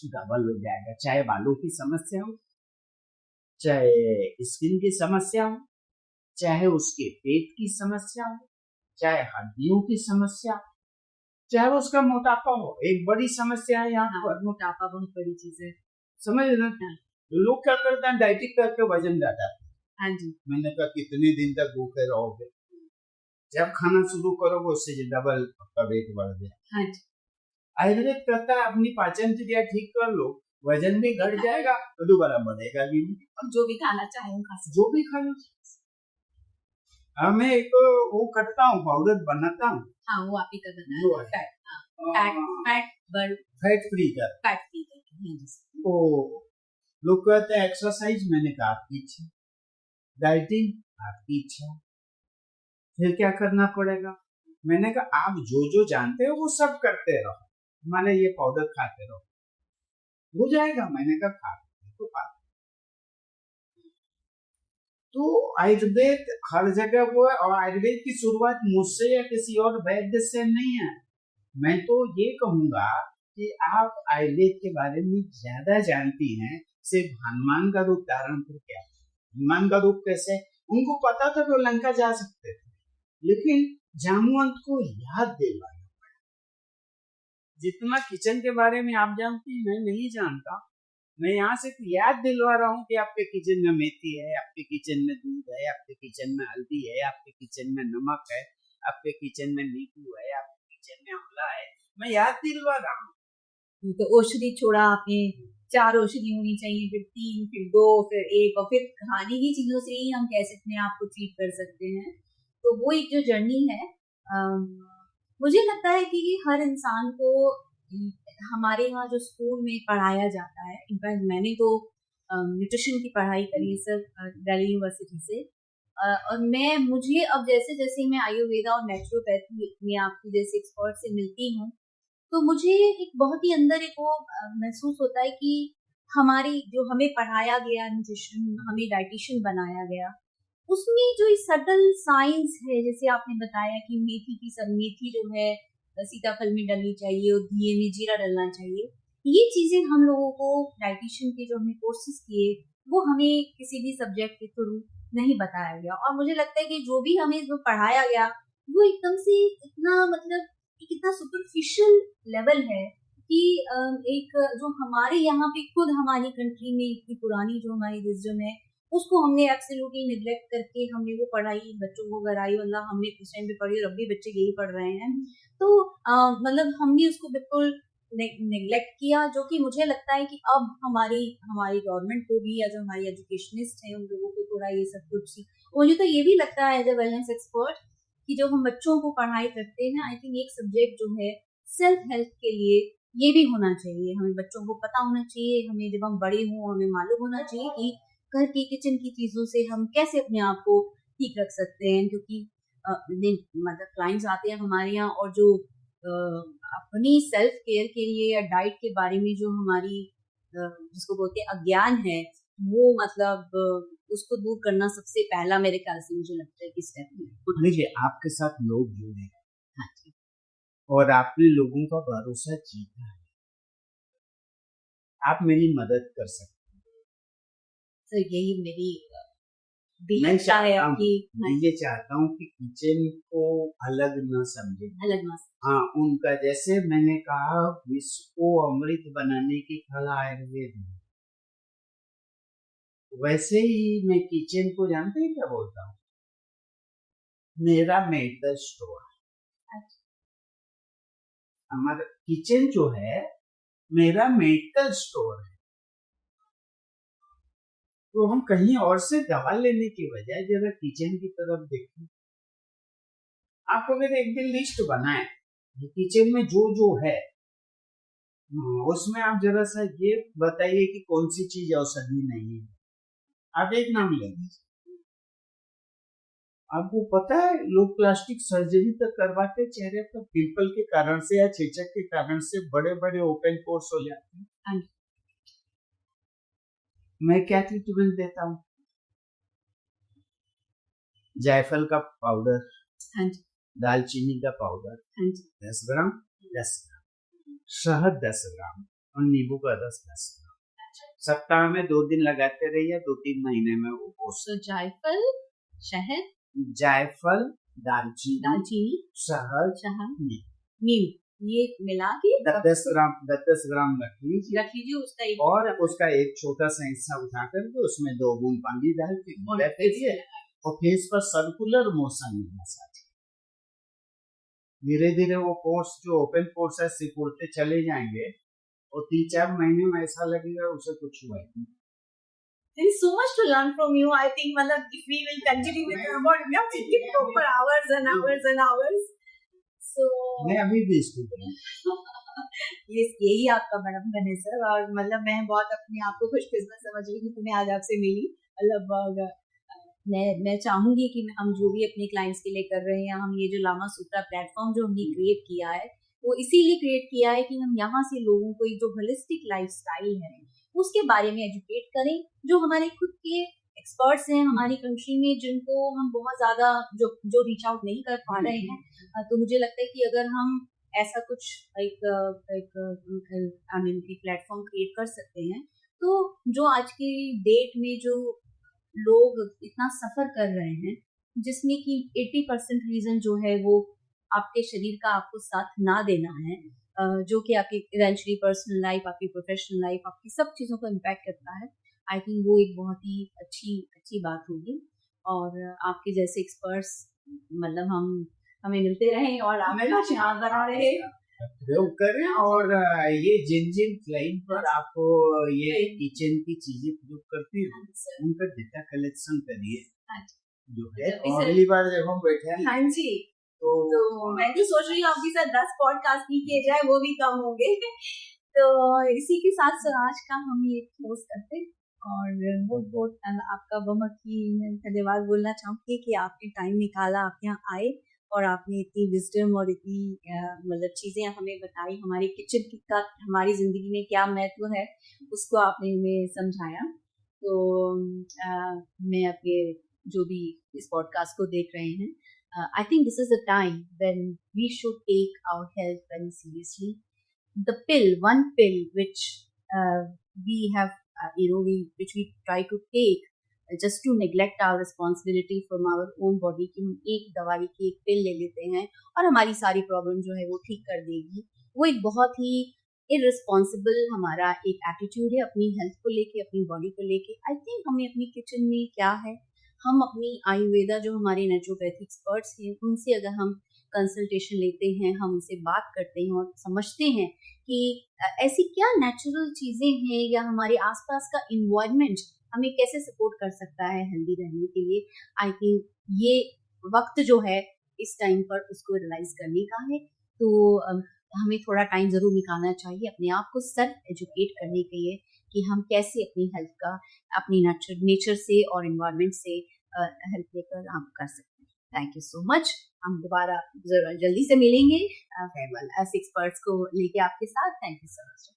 Speaker 1: डबल हो जाएगा। चाहे बालों की समस्या हो, चाहे स्किन की समस्या हो, चाहे उसके पेट की समस्या हो, चाहे हड्डियों की समस्या, चाहे उसका मोटापा हो। एक बड़ी समस्या है यहाँ पर,
Speaker 2: मोटापा बहुत बड़ी चीज है,
Speaker 1: समझ रहे हैं? लोग क्या करते हैं, डाइटिंग करके वजन घटाते हैं।
Speaker 2: हाँ जी,
Speaker 1: मैंने कहा कितने दिन तक भूखे रहोगे, जब खाना शुरू करोगे उससे डबल आपका वेट बढ़ जाए।
Speaker 2: हाँ जी।
Speaker 1: आयुर्वेद कहता है अपनी पाचन क्रिया ठीक कर लो, वजन भी घट जाएगा तो दोबारा बढ़ेगा भी नहीं,
Speaker 2: और जो भी खाना चाहे
Speaker 1: जो भी खाना। मैं एक वो करता हूँ, पाउडर बनाता हूँ।
Speaker 2: हाँ वो आप ही का
Speaker 1: फैट फ्री कर। तो लोग कहते हैं एक्सरसाइज, मैंने कहा आपकी इच्छा, डाइटिंग आपकी इच्छा, फिर क्या करना पड़ेगा? मैंने कहा आप जो जानते हो वो सब करते रहो, माने ये पाउडर खाते रहो, हो जाएगा। मैंने कहा खा तो खा। तो आयुर्वेद हर जगह वो है, और आयुर्वेद की शुरुआत मुझसे या किसी और वैद्य से नहीं है, मैं तो ये कहूंगा कि आप आयुर्वेद के बारे में ज्यादा जानती हैं। सिर्फ हनुमान का रूप धारण करके हनुमान का रूप कैसे, उनको पता था वो लंका जा सकते थे, लेकिन जामवंत को याद दिलवाना पड़ा। जितना किचन के बारे में आप जानती हैं मैं नहीं जानता। मैं यहाँ से याद दिलवा रहा हूँ कि आपके किचन में मेथी है, आपके किचन में दूध है, आपके किचन में हल्दी है, आपके किचन में नमक है, आपके किचन में नींबू है, आपके किचन में आंवला है। मैं याद दिलवा रहा हूँ।
Speaker 2: तो औषधि छोड़ा आपने, 4 औषधि होनी चाहिए, फिर 3, फिर 2, फिर 1, और फिर खाने की चीजों से ही हम कैसे अपने आप को ट्रीट कर सकते हैं। तो वो एक जो जर्नी है, मुझे लगता है कि हर इंसान को हमारे यहाँ जो स्कूल में पढ़ाया जाता है, इनफैक्ट मैंने तो न्यूट्रिशन की पढ़ाई करी है सर दिल्ली यूनिवर्सिटी से, और मुझे अब जैसे जैसे मैं आयुर्वेदा और नेचुरोपैथी में आपकी जैसे एक्सपर्ट से मिलती हूँ, तो मुझे एक बहुत ही अंदर एक वो महसूस होता है कि हमारी जो हमें पढ़ाया गया न्यूट्रिशन, हमें डाइटिशियन बनाया गया, उसमें जो सटल साइंस है, जैसे आपने बताया कि मेथी जो है सीताफल में डलनी चाहिए और घी में जीरा डलना चाहिए, ये चीजें हम लोगों को डाइटिशियन के जो हमने कोर्सेज किए वो हमें किसी भी सब्जेक्ट के थ्रू नहीं बताया गया। और मुझे लगता है कि जो भी हमें जो पढ़ाया गया वो एकदम से इतना मतलब कितना सुपरफिशियल लेवल है कि एक जो हमारे यहाँ पे खुद हमारी कंट्री में इतनी पुरानी जो हमारी विजडम है उसको हमने एब्सोल्युटली निग्लेक्ट करके हमने वो पढ़ाई बच्चों को कराई, मतलब हमने उस टाइम पे पढ़ी और अब भी बच्चे यही पढ़ रहे हैं। तो मतलब हमने उसको बिल्कुल नेग्लेक्ट किया, जो कि मुझे लगता है कि अब हमारी गवर्नमेंट को भी या जो हमारी एजुकेशनिस्ट हैं उन लोगों को थोड़ा ये सब कुछ मुझे तो ये भी लगता है एज ए वेलनेस एक्सपर्ट कि जो हम बच्चों को पढ़ाई करते हैं, आई थिंक एक सब्जेक्ट जो है सेल्फ हेल्थ के लिए ये भी होना चाहिए। हमें बच्चों को पता होना चाहिए, हमें जब हम बड़े हों हमें मालूम होना चाहिए कि घर की किचन की चीजों से हम कैसे अपने आप को ठीक रख सकते हैं। क्योंकि मतलब क्लाइंट्स आते हैं हमारे यहाँ और जो अपनी सेल्फ केयर के लिए या डाइट के बारे में जो हमारी जिसको बोलते हैं अज्ञान है, वो मतलब उसको दूर करना सबसे पहला मेरे ख्याल से मुझे लगता है कि स्टेप है।
Speaker 1: देखिए आपके साथ लोग जुड़े हैं, हाँ जी, और आपने लोगों का भरोसा जीता है, आप मेरी मदद कर सकते हैं।
Speaker 2: सर यही मेरी
Speaker 1: मैं ये चाहता हूँ कि किचन को अलग न समझे, हाँ उनका, जैसे मैंने कहा विश्व को अमृत बनाने की कला आयुर्वेद में, वैसे ही मैं किचन को जानते हैं क्या बोलता हूँ, मेरा मेडिकल स्टोर। हमारा किचन जो है मेरा मेडिकल स्टोर है। तो हम कहीं और से दवा लेने के बजाय जरा किचन की तरफ देखें। आप अगर एक दिन लिस्ट बनाए किचन में जो जो है उसमें आप जरा सा ये बताइए कि कौन सी चीज औषधि नहीं है, आप एक नाम ले लीजिए। आपको पता है लोग प्लास्टिक सर्जरी तक करवाते चेहरे पर पिंपल के कारण से या चेचक के कारण से, बड़े बड़े ओपन पोर्स हो जाते हैं। मैं क्या ट्रीटमेंट देता हूँ, जायफल का पाउडर, दालचीनी का पाउडर 10 ग्राम, शहद 10 ग्राम और नींबू का रस 10 ग्राम। सप्ताह में 2 दिन लगाते रहिए, 2-3 महीने में वो कोर्स।
Speaker 2: जायफल, शहद,
Speaker 1: जायफल, दालचीनी, शहद,
Speaker 2: नींबू, ये मिला के
Speaker 1: 10 ग्राम रख लीजिए
Speaker 2: उसका
Speaker 1: और उसका एक छोटा सा हिस्सा उठा करके उसमें 2 बूंद पानी डाल के और फेस पर सर्कुलर मोशन में मसाज। धीरे धीरे वो पोर्स जो ओपन पोर्स है सिकुड़ते चले जाएंगे और 3-4 महीने में ऐसा लगेगा उसे कुछ हुआ नहीं।
Speaker 2: There is so much to learn from you. I think मतलब if we will continue with about for hours and hours and hours. So
Speaker 1: मैं अभी भी स्टूडेंट हूँ।
Speaker 2: यही आपका बड़प्पन है सर, और मतलब मैं बहुत अपने आप को खुशकिस्मत समझ रही हूँ कि मैं आज आपसे मिली। मतलब मैं चाहूंगी कि हम जो भी अपने क्लाइंट्स के लिए कर रहे हैं, हम ये जो लामा सूत्रा प्लेटफॉर्म जो हमने क्रिएट किया है वो इसीलिए क्रिएट किया है कि हम यहाँ से लोगों को एक जो होलिस्टिक लाइफस्टाइल है उसके बारे में एजुकेट करें। जो हमारे खुद के एक्सपर्ट्स हैं हमारी कंट्री में जिनको हम बहुत ज़्यादा जो रीच आउट नहीं कर पा रहे हैं, तो मुझे लगता है कि अगर हम ऐसा कुछ एक आई मीन एक प्लेटफॉर्म क्रिएट कर सकते हैं, तो जो आज की डेट में जो लोग इतना सफर कर रहे हैं, जिसमें कि 80% रीजन जो है वो आपके शरीर का आपको साथ ना देना है, जो कि आपकी इवेंचुअली पर्सनल लाइफ, आपकी प्रोफेशनल लाइफ, आपकी सब चीज़ों को इम्पैक्ट करता है। आई थिंक वो एक बहुत ही अच्छी अच्छी बात होगी। और आपके जैसे एक्सपर्ट्स मतलब हमें मिलते रहें और हमें शाम बना रहे।
Speaker 1: प्रयोग करें, और ये जिन जिन क्लाइंट पर आपको ये किचन की चीजें प्रयोग करती है उनका डेटा कलेक्शन करिए जो है। और अगली बार जब हम बैठे हैं,
Speaker 2: हाँ जी,
Speaker 1: तो
Speaker 2: मैं तो सोच रही हूँ आपके साथ 10 पॉडकास्ट नहीं किए जाए, वो भी कम होंगे। तो इसी के साथ सर आज का हम ये क्लोज करते हैं। और बहुत बहुत आपका बहुत ही मैं धन्यवाद बोलना चाहूँगी कि आपने टाइम निकाला, आप यहाँ आए और आपने इतनी विजडम और इतनी मतलब चीज़ें हमें बताई, हमारी किचन का हमारी ज़िंदगी में क्या महत्व है उसको आपने हमें समझाया। तो मैं अपने जो भी इस पॉडकास्ट को देख रहे हैं, I think this is a time when we should take our health very seriously. The pill, one pill which we have, which we try to take just to neglect our responsibility from our own body, कि हम एक दवाई की एक पिल ले लेते हैं और हमारी सारी प्रॉब्लम जो है वो ठीक कर देगी, वो एक बहुत ही इररिस्पॉन्सिबल हमारा एक एटीट्यूड है अपनी हेल्थ को लेके, अपनी बॉडी को लेके। आई थिंक हमें अपनी किचन में क्या है, हम अपनी आयुर्वेदा जो हमारे नेचुरोपैथी एक्सपर्ट्स हैं उनसे अगर हम कंसल्टेशन लेते हैं, हम उनसे बात करते हैं और समझते हैं कि ऐसी क्या नेचुरल चीज़ें हैं या हमारे आसपास का इन्वायरमेंट हमें कैसे सपोर्ट कर सकता है हेल्दी रहने के लिए, आई थिंक ये वक्त जो है इस टाइम पर उसको रियलाइज करने का है। तो हमें थोड़ा टाइम ज़रूर निकालना चाहिए अपने आप को सेल्फ एजुकेट करने के लिए कि हम कैसे अपनी हेल्थ का अपनी नेचर से और इन्वायरमेंट से हेल्प लेकर हम कर सकते हैं। Thank you so much. हम दोबारा जल्दी से मिलेंगे एक्सपर्ट्स को लेके आपके साथ। Thank you so much.